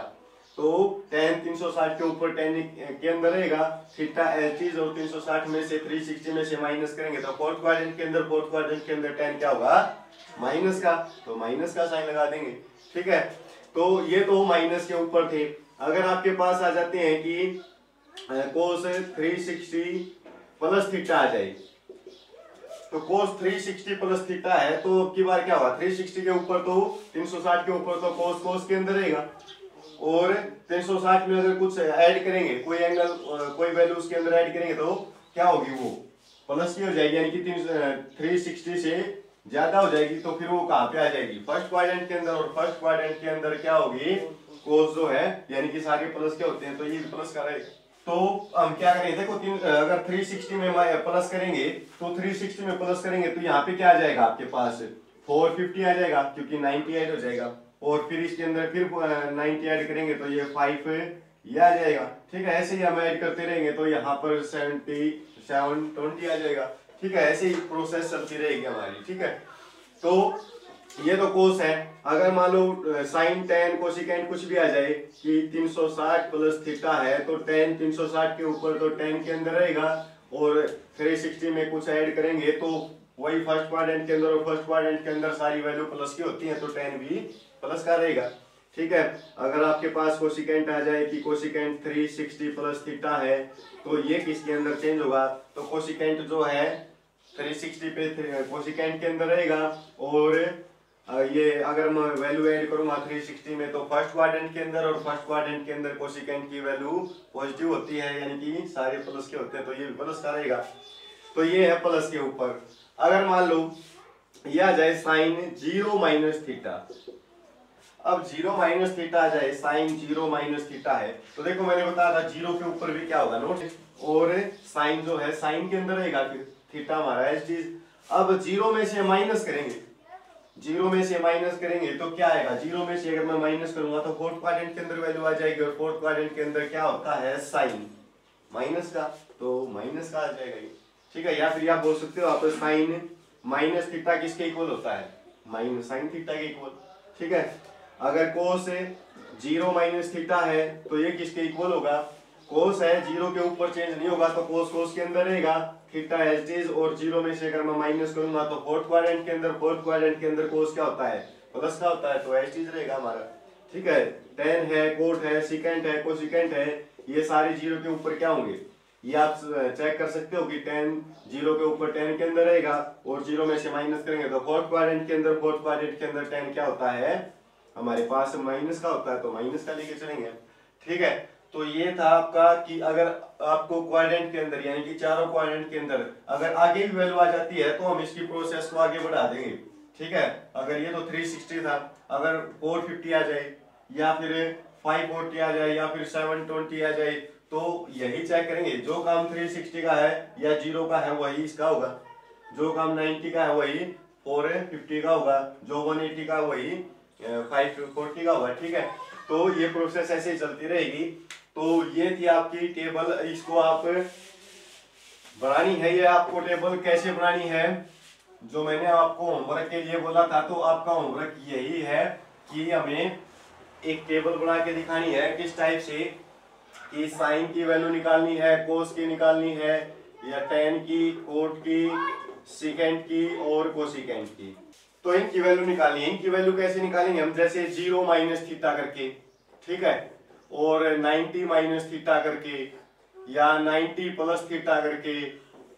तो टेन 360 के ऊपर टेन के अंदर रहेगा, थीटा एलटीज और 360 में से 360 में से माइनस करेंगे तो फोर्थ क्वाड्रेंट के अंदर टेन क्या होगा, माइनस का, तो माइनस का साइन लगा देंगे। ठीक है, तो ये तो माइनस के ऊपर थे। अगर आपके पास आ जाते हैं कि कोस 360 प्लस थीटा आ जाए, तो कोस 360 प्लस थीटा है तो अब की बार क्या होगा, 360 के ऊपर तो 360 के ऊपर तो कोस कोस के अंदर रहेगा, और 360 में अगर कुछ ऐड करेंगे, कोई एंगल कोई वैल्यू उसके अंदर ऐड करेंगे तो क्या होगी, वो प्लस की हो जाएगी, यानी कि 360 से ज्यादा हो जाएगी, तो फिर वो कहाँ पे आ जाएगी, फर्स्ट क्वाड्रेंट के अंदर, और फर्स्ट क्वाड्रेंट के अंदर क्या होगी, कोस जो है, यानी कि सारे प्लस के होते हैं, तो ये प्लस का रहेगा। तो हम क्या करेंगे, देखो अगर 360 में प्लस करेंगे, तो 360 में प्लस करेंगे तो यहाँ पे क्या आ जाएगा आपके पास 450 आ जाएगा, क्योंकि 90 ऐड हो जाएगा, और फिर इसके अंदर फिर 90 ऐड करेंगे तो ये 5 ये आ जाएगा। ठीक है, ऐसे ही हम ऐड करते रहेंगे तो यहाँ पर 720 आ जाएगा। ठीक है, ऐसे ही प्रोसेस चलती रहेगी हमारी। ठीक है, तो ये तो कोस है। अगर मान लो साइन, टेन, कोसिकेंट कुछ भी आ जाए कि 360 प्लस थीटा है, तो टेन 360 के ऊपर तो टेन के अंदर रहेगा, और 360 में कुछ ऐड करेंगे तो वही फर्स्ट क्वाड्रेंट के अंदर, और फर्स्ट क्वाड्रेंट के अंदर सारी वैल्यू प्लस की होती है, तो टेन भी प्लस का रहेगा। ठीक है, अगर आपके पास कोसिकेंट आ जाए कि कोसिकेंट 360 प्लस थीटा है, तो ये किसके अंदर चेंज होगा, तो कोसिकेंट जो है 360 पे कोसिकेंट के अंदर रहेगा, और ये अगर मैं वैल्यू ऐड करूंगा 360 में तो फर्स्ट क्वाड्रेंट के अंदर, और फर्स्ट क्वाड्रेंट के अंदर कोसिकेंट की वैल्यू पॉजिटिव होती है, यानी कि सारे प्लस के होते हैं, तो ये भी प्लस का रहेगा। तो ये है प्लस के ऊपर। अगर मान लो ये आ जाए साइन 0 माइनस थीटा, अब 0 माइनस थीटा आ जाए, साइन 0 माइनस थीटा है, तो देखो मैंने बताया था 0 के ऊपर भी क्या होगा, नोट, और साइन जो है साइन के अंदर रहेगा, फिर थीटा हमारा एज चीज। अब 0 में से माइनस करेंगे, 0 में से माइनस करेंगे तो क्या आएगा, 0 में से अगर मैं माइनस करूंगा तो फोर्थ क्वाड्रेंट के अंदर वैल्यू आ जाएगी, और फोर्थ क्वाड्रेंट के अंदर क्या होता है, साइन माइनस का, तो माइनस का आ जाएगा ये। ठीक है, या फिर आप बोल सकते हो आप साइन माइनस थीटा किसके इक्वल होता है, माइनस साइन थीटा के इक्वल। ठीक है, अगर कोस 0 माइनस थीटा है तो ये किसके इक्वल होगा, कोस है 0 के ऊपर चेंज नहीं होगा, तो कोस कोस के अंदर रहेगा, थीटा एज इज, और 0 में से अगर मैं माइनस करूंगा तो फोर्थ क्वाड्रेंट के अंदर, फोर्थ क्वाड्रेंट के अंदर कोस क्या होता है, प्लस का होता है, तो एज इज रहेगा हमारा। ठीक है, टेन है, कोट है, सिकेंट है, कोसिकेंट है, ये सारे 0 के ऊपर क्या होंगे, ये आप चेक कर सकते हो कि 10 0 के ऊपर 10 के अंदर रहेगा, और 0 में से माइनस करेंगे तो फोर्थ क्वाड्रेंट के अंदर, फोर्थ क्वाड्रेंट के अंदर 10 क्या होता है हमारे पास, माइनस का होता है, तो माइनस का लेके चलेंगे। ठीक है, तो ये था आपका कि अगर आपको क्वाड्रेंट के अंदर, यानी कि चारों क्वाड्रेंट के अंदर अगर आगे भी वैल्यू आ जाती है तो हम इसकी प्रोसेस को आगे बढ़ा देंगे। ठीक है, अगर ये तो 360 था, अगर 450 आ जाए, या फिर 540 आ जाए, या फिर 720 आ जाए, तो यही चेक करेंगे, जो काम 360 का है या 0 का है वही इसका होगा, जो काम 90 का है वही 450 का होगा, जो 180 का वही 540 का होगा। ठीक है, तो ये प्रोसेस ऐसे ही चलती रहेगी। तो ये थी आपकी टेबल, इसको आप बनानी है, ये आपको टेबल कैसे बनानी है जो मैंने आपको होमवर्क के लिए बोला था, तो आपका होमवर्क यही है कि हमें एक टेबल बना के दिखानी है, किस टाइप से कि साइन की वैल्यू निकालनी है, कोस की निकालनी है, या टेन की, कोट की, सिकेंट की और कोसिकेंट की। तो इनकी वैल्यू निकालनी है। इनकी वैल्यू कैसे निकालेंगे हम, जैसे 0 माइनस थीटा करके, ठीक है, और 90 माइनस थीटा करके, या 90 प्लस थीटा करके,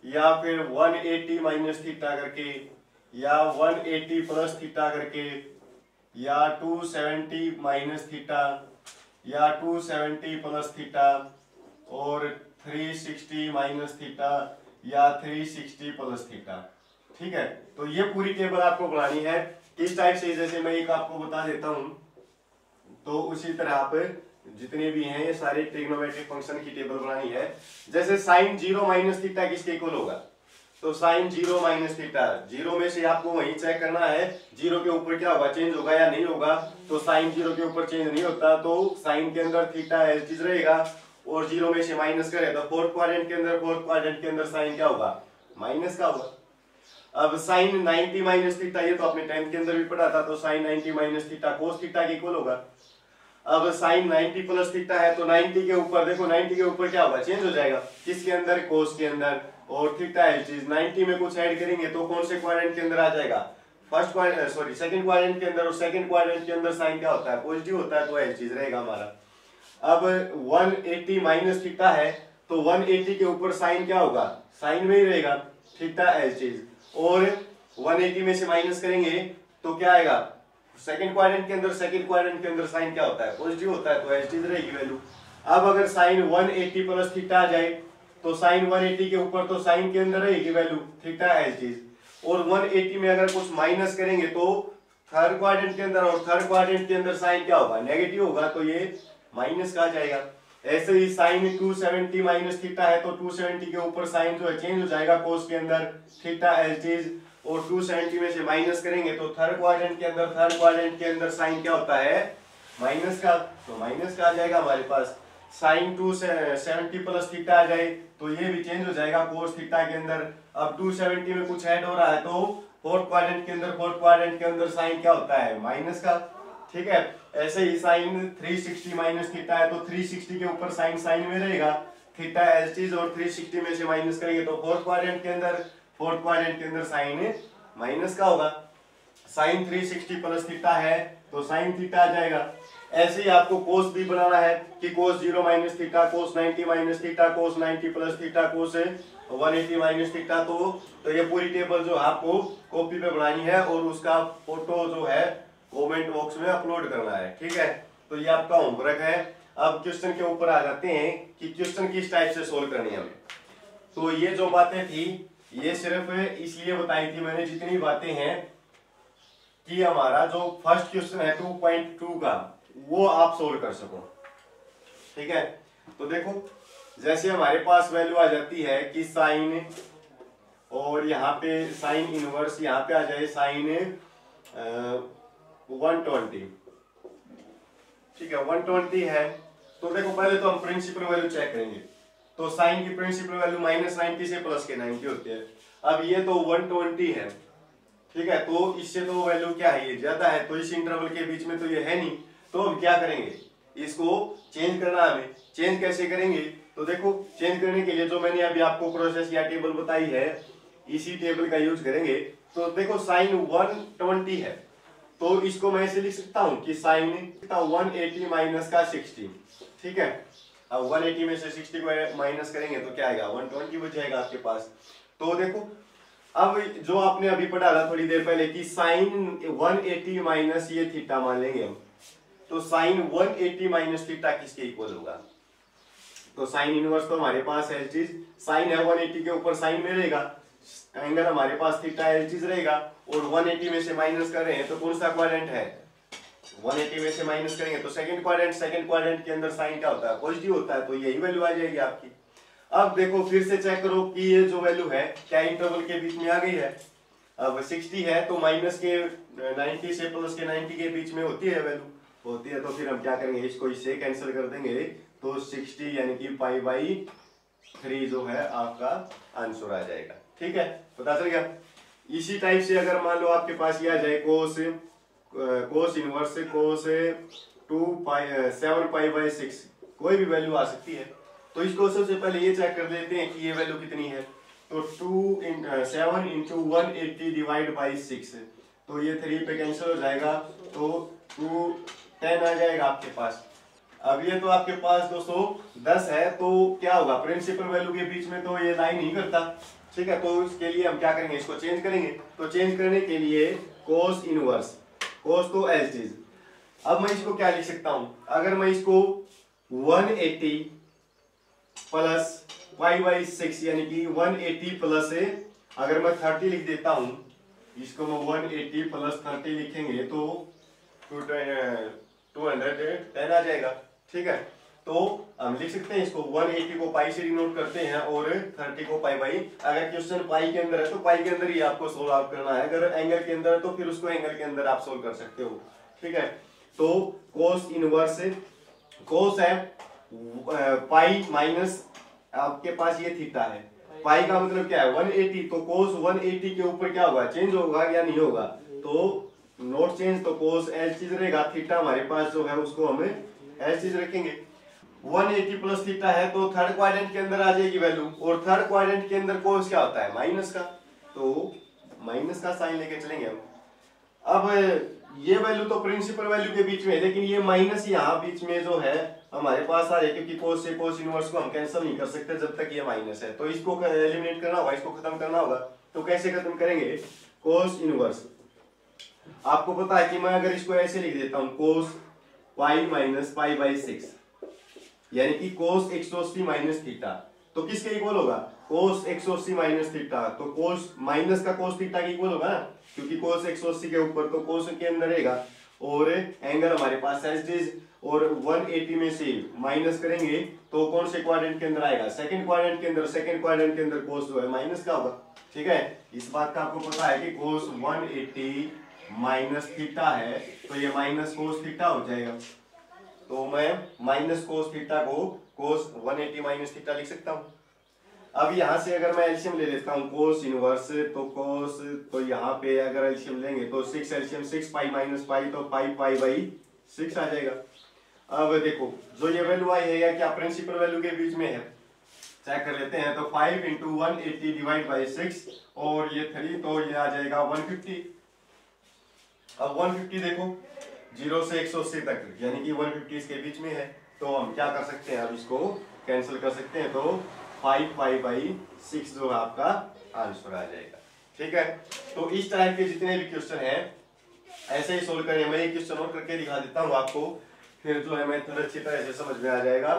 या फिर 180 माइनस थीटा करके, या 180 प्लस थीटा करके, या 270 माइनस थीटा, या 270 प्लस थीटा, और 360 माइनस थीटा, या 360 प्लस थीटा। ठीक है, तो ये पूरी टेबल आपको बनानी है किस टाइप से, जैसे मैं एक आपको बता देता हूं, तो उसी तरह आप जितने भी हैं ये सारे ट्रिग्नोमेट्रिक फंक्शन की टेबल बनानी है। जैसे साइन 0 माइनस थीटा किसके इक्वल होगा, तो साइन 0 माइनस थीटा, 0 में से आपको वही चेक करना है 0 के ऊपर क्या होगा, चेंज होगा या नहीं होगा। तो साइन 0 के ऊपर चेंज नहीं होता, तो साइन के अंदर थीटा एज इज रहेगा, और 0 में से माइनस करे तो फोर्थ क्वाड्रेंट के अंदर, फोर्थ क्वाड्रेंट के अंदर साइन क्या होगा, माइनस का होगा। अब साइन 90 माइनस थीटा, ये तो आपने 10th के अंदर भी पढ़ा था, तो sine 90 minus theta cos theta के इक्वल होगा। अब साइन 90 प्लस थीटा है तो 90 के ऊपर देखो, 90 के ऊपर क्या होगा, चेंज हो जाएगा, किसके अंदर, कोस के अंदर, और थीटा है चीज 90 में कुछ ऐड करेंगे तो कौन से क्वाड्रेंट के अंदर आ जाएगा, first quadrant, sorry second quadrant के अंदर, और सेकंड क्वाड्रेंट के अंदर साइन क्या होता है, पॉजिटिव होता है, तो यह चीज रहेगा हमारा। अब 180 माइनस थीटा है तो 180 के ऊपर साइन क्या होगा, साइन में ही रहेगा, थीटा एज चीज, और 180 में से माइनस करेंगे तो क्या आएगा, सेकंड क्वाड्रेंट के अंदर, सेकंड क्वाड्रेंट के अंदर साइन क्या होता है, पॉजिटिव होता है, तो एज चीज रहेगी वैल्यू। अब अगर साइन 180 प्लस थीटा आ जाए तो साइन 180 के ऊपर तो साइन के अंदर रहेगी वैल्यू थीटा एज चीज, और 180 में अगर कुछ माइनस करेंगे तो थर्ड क्वाड्रेंट के अंदर, और थर्ड क्वाड्रेंट के अंदर साइन क्या होगा, नेगेटिव होगा, तो ये माइनस का आ जाएगा। ऐसे ही साइन 270 माइनस थीटा है तो 270 के ऊपर साइन जो है चेंज हो जाएगा कोस के अंदर, थीटा एज चीज, और 270 में से माइनस करेंगे तो थर्ड क्वाड्रेंट के अंदर, थर्ड क्वाड्रेंट के अंदर साइन क्या होता है, माइनस का, तो माइनस का आ जाएगा हमारे पास। साइन 270 प्लस थीटा आ जाए तो ये भी चेंज हो जाएगा कोस थीटा के अंदर। अब 270 में कुछ ऐड हो रहा है तो फोर्थ क्वाड्रेंट के अंदर, फोर्थ क्वाड्रेंट के अंदर साइन क्या होता है, माइनस का, ठीक है। ऐसे ही साइन 360 माइनस थीटा है तो 360 के ऊपर साइन, साइन में रहेगा, थीटा एज चीज, और 360 में से माइनस करेंगे तो फोर्थ क्वाड्रेंट के अंदर, फोर्थ क्वाड्रेंट के अंदर साइन माइनस का होगा। साइन 360 प्लस थीटा है तो साइन थीटा आ जाएगा। ऐसे ही आपको कोस भी बनाना है कि कोस 0 माइनस थीटा, कोस 90 माइनस थीटा, कोस 90 प्लस थीटा, कोस 180 माइनस थीटा, तो ये पूरी टेबल जो आपको कॉपी पे बनानी है और उसका फोटो जो है कमेंट बॉक्स में अपलोड करना है, ठीक है। तो ये आपका होमवर्क है। अब क्वेश्चन के ऊपर आ जाते हैं कि क्वेश्चन किस टाइप से सोल्व करनी है हमें। तो ये जो बातें थी ये सिर्फ इसलिए बताई थी मैंने, जितनी बातें हैं कि हमारा जो फर्स्ट क्वेश्चन है 2.2 का वो आप सोल्व कर सको, ठीक है। तो देखो जैसे हमारे पास वैल्यू आ जाती है कि साइन, और यहाँ पे साइन इनवर्स, यहाँ पे आ जाए साइन 120, ठीक है, 120 है। तो देखो पहले तो हम प्रिंसिपल वैल्यू चेक करेंगे। तो साइन की प्रिंसिपल वैल्यू -90 से प्लस के 90 होती है। अब ये तो 120 है, ठीक है, तो इससे तो वैल्यू क्या है, ये ज्यादा है, तो इस इंटरवल के बीच में तो ये है नहीं, तो हम क्या करेंगे, इसको चेंज करना है हमें। चेंज कैसे करेंगे, तो देखो चेंज करने के लिए जो मैंने अभी आपको प्रोसेस या टेबल बताई है, इसी टेबल का यूज करेंगे। तो देखो साइन 120 है तो इसको मैं ऐसे लिख सकता हूं कि साइन 180 माइनस का 60, ठीक है। अब 180 में से 60 को माइनस करेंगे तो क्या आएगा, 120 बच जाएगा आपके पास। तो देखो अब जो आपने अभी पढ़ा था थोड़ी देर पहले कि साइन 180 माइनस ये थीटा मान लेंगे हम, तो साइन 180 माइनस थीटा किसके इक्वल होगा, तो साइन इनवर्स तो हमारे पास है चीज, साइन है 180 के ऊपर साइन में रहेगा, एंगल हमारे पास थीटा है चीज रहेगा, और 180 में से माइनस कर रहे हैं तो कौन सा क्वाड्रेंट है, 180 में से माइनस करेंगे तो सेकंड क्वाड्रेंट, सेकंड क्वाड्रेंट के अंदर साइन क्या होता है, पॉजिटिव होता है, तो यही वैल्यू आ जाएगी आपकी। अब देखो फिर से चेक करो कि ये जो वैल्यू है क्या इंटरवल के बीच में आ गई है। अब 60 है तो माइनस के 90 से प्लस के 90 के बीच में होती है वैल्यू, होती है, तो फिर हम क्या करेंगे, इसको इससे कैंसिल कर देंगे, तो 60 यानी कि π/3 जो है आपका आंसर आ जाएगा, ठीक है, पता चल गया। इसी टाइप से अगर मान लो आपके पास ये आ जाए कोस इनवर्स कोस 7π/6, कोई भी वैल्यू आ सकती है। तो इसको सबसे पहले ये चेक कर लेते हैं कि ये वैल्यू कितनी है। तो 7 × 180 डिवाइड बाई 6, तो ये 3 पे कैंसिल हो जाएगा, तो 210 आ जाएगा आपके पास। अब ये तो आपके पास 210 है, तो क्या होगा, प्रिंसिपल वैल्यू के बीच में तो ये लाइन नहीं करता, ठीक है। तो इसके लिए हम क्या करेंगे, इसको चेंज करेंगे। तो चेंज करने के लिए कोस इनवर्स, कोस तो एज इज, अब मैं इसको क्या लिख सकता हूं, अगर मैं इसको 180 प्लस π/6 यानी कि 180 प्लस अगर मैं 30 लिख देता हूं, इसको मैं 180 प्लस 30 लिखेंगे तो 210 आ जाएगा, ठीक है। तो हम लिख सकते हैं इसको 180 को पाई से डिनोट करते हैं और 30 को π/, अगर क्वेश्चन पाई के अंदर है तो पाई के अंदर ही आपको सोल्व आउट करना है, अगर एंगल के अंदर है तो फिर उसको एंगल के अंदर आप सोल्व कर सकते हो, ठीक है। तो कोस इनवर्स, कोस है पाई माइनस आपके पास ये थीटा है, पाई का मतलब क्या है 180, तो कोस 180 के ऊपर क्या होगा, चेंज होगा या नहीं होगा, तो नॉट चेंज, तो कोस एज चीज रहेगा, थीटा हमारे पास जो है उसको हमें एज चीज रखेंगे। 180 प्लस थीटा है तो थर्ड क्वाड्रेंट के अंदर आ जाएगी वैल्यू, और थर्ड क्वाड्रेंट के अंदर कोस क्या होता है, माइनस का, तो माइनस का साइन लेके चलेंगे हम। अब ये वैल्यू तो प्रिंसिपल वैल्यू के बीच में है, लेकिन ये माइनस यहाँ बीच में जो है हमारे पास आ रहा है, क्योंकि कोस से कोस इनवर्स को हम कैंसिल नहीं कर सकते जब तक ये माइनस है, तो इसको एलिमिनेट करना होगा, इसको खत्म करना होगा। तो कैसे खत्म करेंगे, कोस इनवर्स, आपको पता है कि मैं अगर इसको ऐसे लिख देता हूं, कोस पाई माइनस पाई बाई 6, यानी कि कोस 180 माइनस थीटा, तो किसके इक्वल होगा, कोस 180 माइनस थीटा, तो कोस माइनस का कोस थीटा के इक्वल होगा ना, क्योंकि कोस 180 के ऊपर, तो कोस के अंदर रहेगा, और एंगल हमारे पास एज, और 180 में से माइनस करेंगे तो कौन से क्वाड्रेंट के अंदर आएगा, सेकंड क्वाड्रेंट के अंदर, सेकंड क्वाड्रेंट के अंदर कोस जो है माइनस का होगा। ठीक है, इस बात का आपको पता है कि कोस 180 माइनस थीटा है, तो ये माइनस कोस थीटा हो जाएगा, तो मैं माइनस कोस थीटा को कोस 180 माइनस थीटा लिख सकता हूँ। अब यहाँ से अगर मैं एलसीएम ले लेता हूँ कोस इनवर्स, तो कोस, तो यहाँ पे अगर एलसीएम लेंगे तो 6 एलसीएम 6 पाई माइनस पाई, तो पाई पाई बाई 6 आ जाएगा। अब देखो जो ये वैल्यू आई है या क्या प्रिंसिपल वैल्यू के बीच में है, चेक कर लेते हैं, तो 5 इंटू 180 डिवाइड बाई 6, और ये 3, तो ये आ जाएगा 150। अब 150 देखो 0 से 180 तक, यानी कि 150 इसके बीच में है, तो हम क्या कर सकते हैं, अब इसको कैंसिल कर सकते हैं, तो 5 पाई बाई 6 जो है आपका आंसर आ जाएगा। ठीक है, तो इस टाइप के जितने भी क्वेश्चन हैं ऐसे ही सोल्व करें। मैं एक क्वेश्चन और करके दिखा देता हूँ आपको, फिर जो है मेथड अच्छी तरह से समझ में आ जाएगा,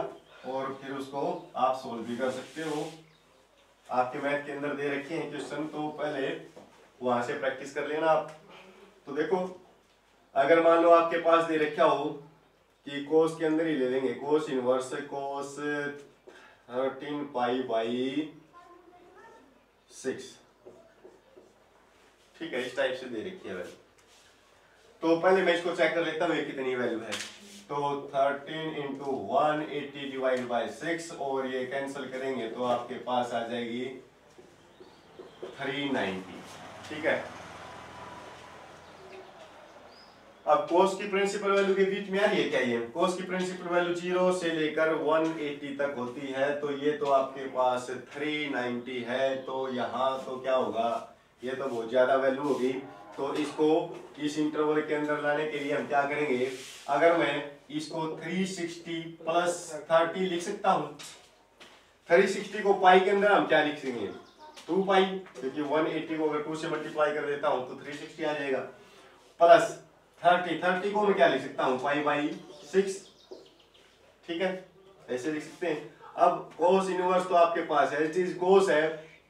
और फिर उसको आप सोल्व भी कर सकते हो। आपके मैथ के अंदर दे रखे हैं क्वेश्चन, तो पहले वहां से प्रैक्टिस कर लेना आप। तो देखो अगर मान लो आपके पास दे रखा हो कि कोस के अंदर ही ले लेंगे, cos inverse cos 13 pi by 6, ठीक है, इस टाइप से दे रखी है वैल्यू। तो पहले मैं इसको चेक कर लेता हूँ ये कितनी वैल्यू है, तो 13 इंटू 180 डिवाइड बाई 6, और ये कैंसिल करेंगे तो आपके पास आ जाएगी 390। ठीक है, अब कोस की प्रिंसिपल वैल्यू के बीच में आ रही है क्या, ये कोस की प्रिंसिपल वैल्यू 0 से लेकर 180 तक होती है, तो ये तो आपके पास 390 है, तो यहाँ तो क्या होगा, ये तो बहुत ज्यादा वैल्यू होगी, तो इसको इस इंटरवल के अंदर लाने के लिए हम क्या करेंगे, अगर मैं इसको 360 प्लस 30 लिख सकता हूँ, 360 को पाई के अंदर हम क्या लिख देंगे, 2 पाई, क्योंकि 180 को अगर 2 से मल्टीप्लाई कर देता हूँ तो 360 आ जाएगा, प्लस 30 को मैं क्या लिख सकता हूँ, पाई बाई 6। ठीक है, ऐसे लिख सकते हैं। अब कोस इनवर्स तो आपके पास है, चीज कोस है,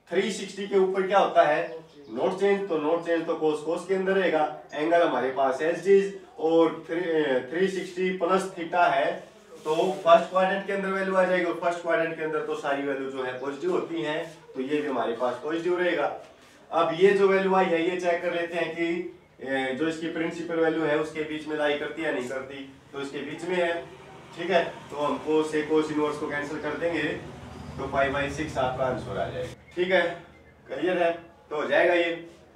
360 के ऊपर क्या होता है, नॉट चेंज, तो नॉट चेंज तो कोस कोस के अंदर रहेगा, एंगल हमारे पास है चीज, और 360 प्लस थीटा है, तो फर्स्ट क्वाड्रेंट के अंदर वैल्यू आ जाएगी, और फर्स्ट क्वाड्रेंट के अंदर तो सारी वैल्यू जो है पॉजिटिव होती हैं, तो ये भी हमारे पास पॉजिटिव रहेगा। अब ये जो वैल्यू आई है ये चेक कर लेते हैं कि जो इसकी प्रिंसिपल वैल्यू है उसके बीच में लाई करती है या नहीं करती, तो इसके बीच में है। ठीक है, तो हम कोस से कोस इनवर्स को कैंसिल कर देंगे, तो पाई बाई 6 आपका आंसर आ जाएगा। ठीक है, क्लियर है, तो हो जाएगा ये।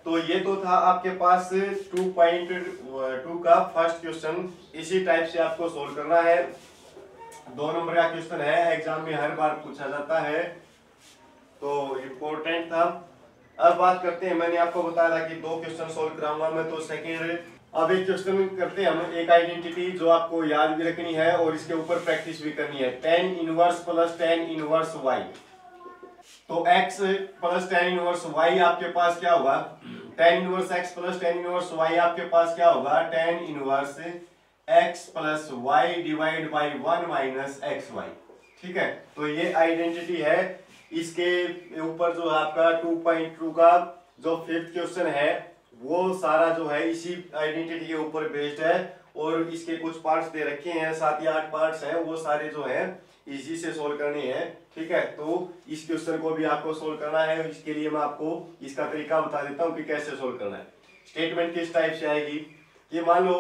तो ये तो था आपके पास 2.2 का फर्स्ट क्वेश्चन, इसी टाइप से आपको सोल्व करना है। 2 नंबर का क्वेश्चन है, एग्जाम में हर बार पूछा जाता है, तो इम्पोर्टेंट था। अब बात करते हैं, मैंने आपको बताया था कि 2 क्वेश्चन सोल्व कराऊंगा मैं, तो सेकेंड अब एक क्वेश्चन करते हैं हम, एक आइडेंटिटी जो आपको याद भी रखनी है और इसके ऊपर प्रैक्टिस भी करनी है, tan inverse plus tan inverse y। तो x plus tan inverse y आपके पास क्या होगा, tan inverse x plus tan inverse y आपके पास क्या होगा, tan inverse x plus y divide by 1 minus xy। ठीक है, तो ये आइडेंटिटी है। इसके ऊपर जो आपका 2.2 का जो 5th क्वेश्चन है वो सारा जो है इसी आइडेंटिटी के ऊपर बेस्ड है, और इसके कुछ पार्ट्स दे रखे हैं, 7 या 8 पार्ट्स हैं, वो सारे जो है इजी से सोल्व करने हैं। ठीक है, तो इस क्वेश्चन को भी आपको सोल्व करना है, इसके लिए मैं आपको इसका तरीका बता देता हूँ कि कैसे सोल्व करना है। स्टेटमेंट किस टाइप से आएगी, ये मान लो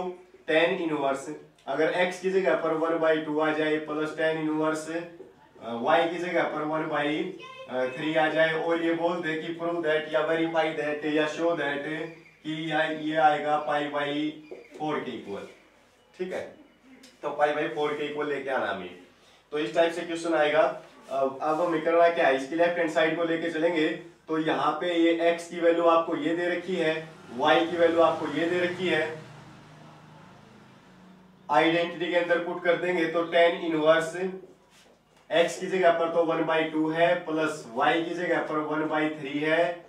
tan इनवर्स अगर x की जगह पर 1/2 आ जाए, प्लस tan इनवर्स y की जगह पर 1/2 3 आ जाए और ये बोल दे कि प्रूव दैट या वेरीफाई दैट या शो दैट कि ये आएगा पाई बाई 4 के इक्वल। ठीक है, तो पाई बाई 4 के इक्वल लेके आना हमें। तो इस टाइप से क्वेश्चन आएगा। अब हमें करना क्या है, इसकी लेफ्ट हैंड साइड को लेके चलेंगे। तो यहाँ पे ये x की वैल्यू आपको ये दे रखी है, y की वैल्यू आपको ये दे रखी है। आइडेंटिटी के अंदर पुट कर देंगे तो tan इनवर्स x की जगह पर तो 1/2 है, प्लस y की जगह पर 1/3 है,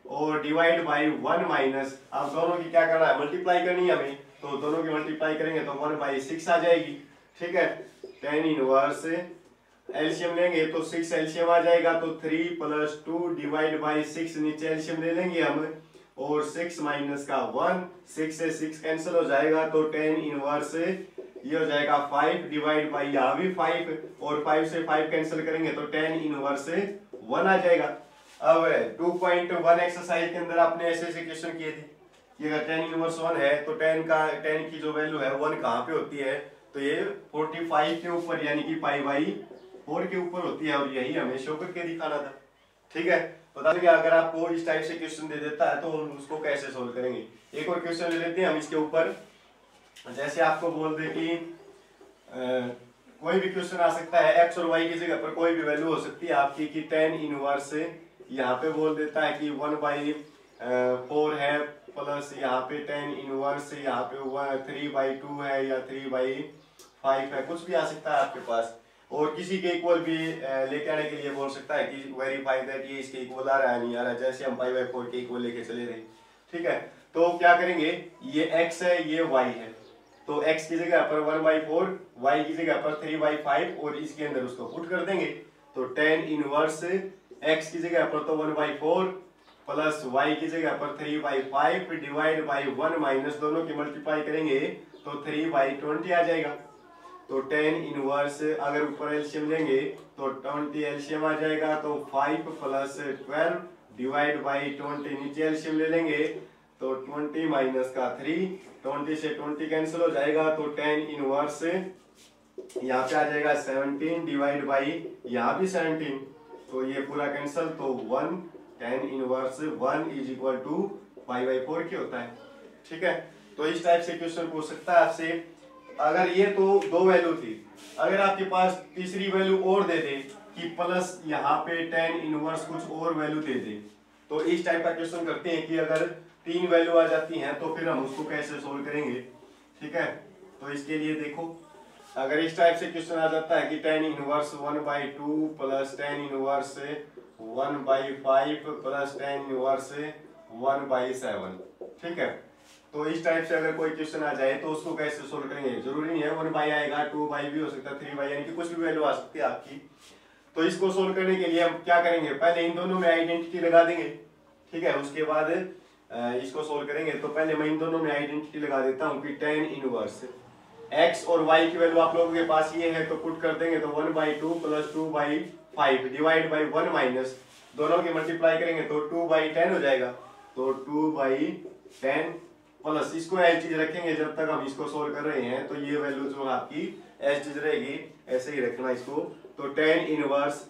और डिवाइड बाई 1 माइनस, अब दोनों की क्या करना है, मल्टीप्लाई करनी है हमें। तो दोनों की मल्टीप्लाई करेंगे तो 1/6 आ जाएगी। ठीक है, tan इनवर्स एलसीएम लेंगे तो 6 एलसीएम आ जाएगा, तो 3 + 2 डिवाइड बाई 6 नीचे एलसीएम ले लेंगे हम, और 6 माइनस का 1, 6 से 6 कैंसिल हो जाएगा, तो tan इनवर्स ये हो जाएगा 5 डिवाइड बाई यहाँ भी 5, और 5 से 5 कैंसिल करेंगे तो tan इनवर्स 1 आ जाएगा। अब 2.1 एक्सरसाइज के अंदर आपने ऐसे ऐसे क्वेश्चन किए थे कि अगर tan इनवर्स 1 है तो tan की जो वैल्यू है 1 कहाँ पे होती है, तो ये 45 के ऊपर यानी कि पाई बाई 4 के ऊपर होती है, और यही हमें शो करके दिखाना था। ठीक है, बता दें अगर आपको इस टाइप से क्वेश्चन दे देता है तो हम उसको कैसे सोल्व करेंगे। एक और क्वेश्चन ले लेते हैं हम इसके ऊपर। जैसे आपको बोल दे कि कोई भी क्वेश्चन आ सकता है, x और y की जगह पर कोई भी वैल्यू हो सकती है आपकी, कि tan इनवर्स यहाँ पे बोल देता है कि 1/4 है, प्लस यहाँ पे tan इनवर्स यहाँ पे 3/2 है या 3/5 है, कुछ भी आ सकता है आपके पास। और किसी के इक्वल भी लेके आने के लिए बोल सकता है कि वेरीफाई दैट ये इसके इक्वल आ रहा है नहीं आ रहा है, जैसे हम π/4 के इक्वल लेके चले थे। ठीक है, तो क्या करेंगे, ये x है ये y है, तो x की जगह पर 1/4, y की जगह पर 3/5, और इसके अंदर उसको पुट कर देंगे। तो tan इनवर्स x की जगह पर तो 1/4 प्लस y की जगह पर 3/5 डिवाइड बाई 1 माइनस, दोनों की मल्टीप्लाई करेंगे तो 3/20 आ जाएगा। तो tan इनवर्स अगर ऊपर एलसीएम लेंगे तो 20 एलसीएम आ जाएगा, तो 5 + 12 डिवाइड बाई 20 नीचे एलसीएम ले लेंगे तो 20 माइनस का 3, 20 से 20 कैंसिल हो जाएगा, तो tan इनवर्स यहाँ पे आ जाएगा 17 डिवाइड बाई यहाँ भी 17, तो ये पूरा कैंसिल, तो 1 tan इनवर्स 1 = π/4 की होता है। ठीक है, तो इस टाइप से क्वेश्चन पूछ सकता है आपसे। अगर ये तो 2 वैल्यू थी, अगर आपके पास तीसरी वैल्यू और दे दे कि प्लस यहाँ पे tan इनवर्स कुछ और वैल्यू दे दे, तो इस टाइप का क्वेश्चन करते हैं कि अगर 3 वैल्यू आ जाती हैं तो फिर हम उसको कैसे सोल्व करेंगे। ठीक है, तो इसके लिए देखो, अगर इस टाइप से क्वेश्चन आ जाता है कि tan inverse 1/2 plus tan inverse 1/5 plus tan inverse 1/7। ठीक है, तो इस टाइप से अगर कोई क्वेश्चन आ जाए तो उसको कैसे सोल्व करेंगे। जरूरी नहीं है 1/, आएगा 2/, भी हो सकता है 3/, यानी कि कुछ भी वैल्यू आ सकती है आपकी। तो इसको सोल्व करने के लिए हम क्या करेंगे, पहले इन दोनों में आइडेंटिटी लगा देंगे। ठीक है, उसके बाद इसको सोल्व करेंगे। तो पहले मैं इन दोनों में आइडेंटिटी लगा देता हूँ कि tan इनवर्स x और y की वैल्यू आप लोगों के पास ये है, तो पुट कर देंगे तो 1/2 प्लस 2/5 डिवाइड बाई 1 माइनस, दोनों की मल्टीप्लाई करेंगे तो 2/10 हो जाएगा, तो 2/10 प्लस इसको एज चीज रखेंगे जब तक हम इसको सोल्व कर रहे हैं, तो ये वैल्यू जो आपकी एज चीज रहेगी, ऐसे ही रखना इसको। तो tan इनवर्स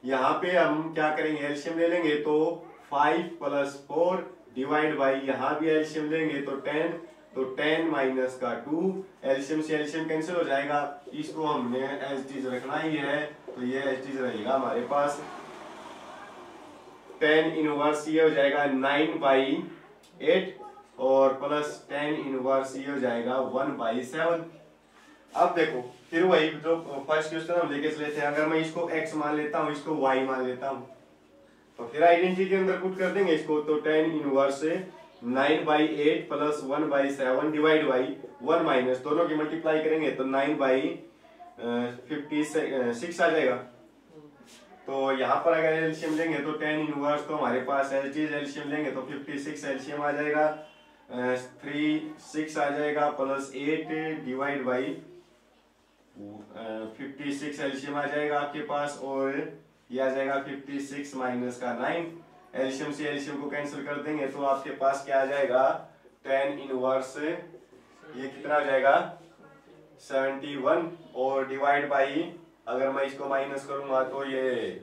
यहाँ पे हम क्या करेंगे, एलसीएम ले लेंगे तो 5 + 4 डिवाइड बाई यहाँ भी एलसीएम लेंगे तो 10, तो 10 माइनस का 2, एलसीएम से एलसीएम कैंसिल हो जाएगा, इसको हमने एज चीज रखना ही है, तो ये एज चीज रहेगा हमारे पास। tan इनवर्स ये हो जाएगा 9/8 और प्लस tan इनवर्स ये हो जाएगा 1/7। अब देखो फिर वही जो फर्स्ट क्वेश्चन हम लेके चले थे, अगर मैं इसको x मान लेता हूँ, इसको y मान लेता हूँ, तो फिर आइडेंटिटी के अंदर पुट कर देंगे इसको, तो tan inverse 9/8 plus 1/7 divide by 1 minus, दोनों की मल्टीप्लाई करेंगे तो 9/56 आ जाएगा। तो यहाँ पर अगर एलसीएम लेंगे तो tan इनवर्स तो हमारे पास एलसीएम लेंगे तो 56 एलसीएम आ जाएगा, 6 आ जाएगा, प्लस 8 डिवाइड बाई 56 एलसीएम आ जाएगा आपके पास, और ये आ जाएगा 56 माइनस का 9, एलसीएम से एलसीएम को कैंसिल कर देंगे तो आपके पास क्या आ जाएगा, tan इनवर्स ये कितना आ जाएगा 71, और डिवाइड बाई अगर मैं इसको माइनस करूंगा तो ये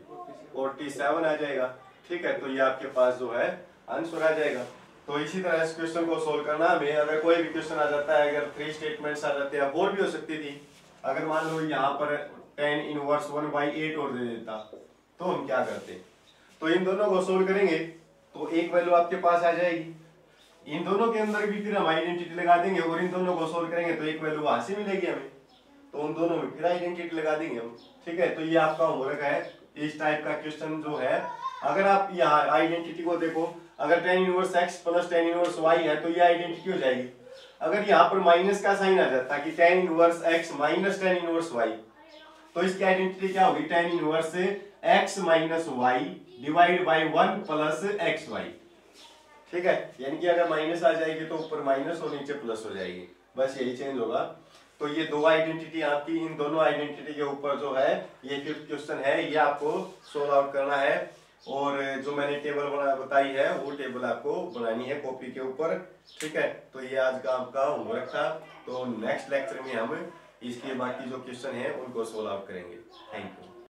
47 आ जाएगा। ठीक है, तो ये आपके पास जो है आंसर आ जाएगा। तो इसी तरह इस क्वेश्चन को सोल्व करना हमें, अगर कोई भी क्वेश्चन आ जाता है, अगर 3 स्टेटमेंट्स आ जाते हैं, और भी हो सकती थी, अगर मान लो यहाँ पर tan इनवर्स 1/8 और दे देता तो हम क्या करते। तो इन दोनों को सोल्व करेंगे तो एक वैल्यू आपके पास आ जाएगी, इन दोनों के अंदर भी फिर हम आइडेंटिटी लगा देंगे और इन दोनों को सोल्व करेंगे तो एक वैल्यू वहां से मिलेगी हमें, तो उन दोनों में फिर आइडेंटिटी लगा देंगे हम। ठीक है, तो ये आपका होमवर्क है। इस टाइप का क्वेश्चन जो है, अगर आप यहाँ आइडेंटिटी को देखो, अगर tan inverse x plus tan inverse y है तो ये आइडेंटिटी हो जाएगी। अगर यहाँ पर माइनस का साइन आ जाता कि tan inverse x minus tan inverse y, तो इसकी आइडेंटिटी क्या होगी, tan inverse x minus y divide by 1 plus xy। ठीक है, यानी कि अगर माइनस आ जाएगी तो ऊपर माइनस और नीचे प्लस हो जाएगी, बस यही चेंज होगा। तो ये दो आइडेंटिटी आपकी, इन दोनों आइडेंटिटी के ऊपर जो है ये फिफ्थ क्वेश्चन है, ये आपको सोल्व आउट करना है। और जो मैंने टेबल बताई है वो टेबल आपको बनानी है कॉपी के ऊपर। ठीक है, तो ये आज का आपका होमवर्क था। तो नेक्स्ट लेक्चर में हम इसके बाकी जो क्वेश्चन है उनको सोल्व आउट करेंगे। Thank you.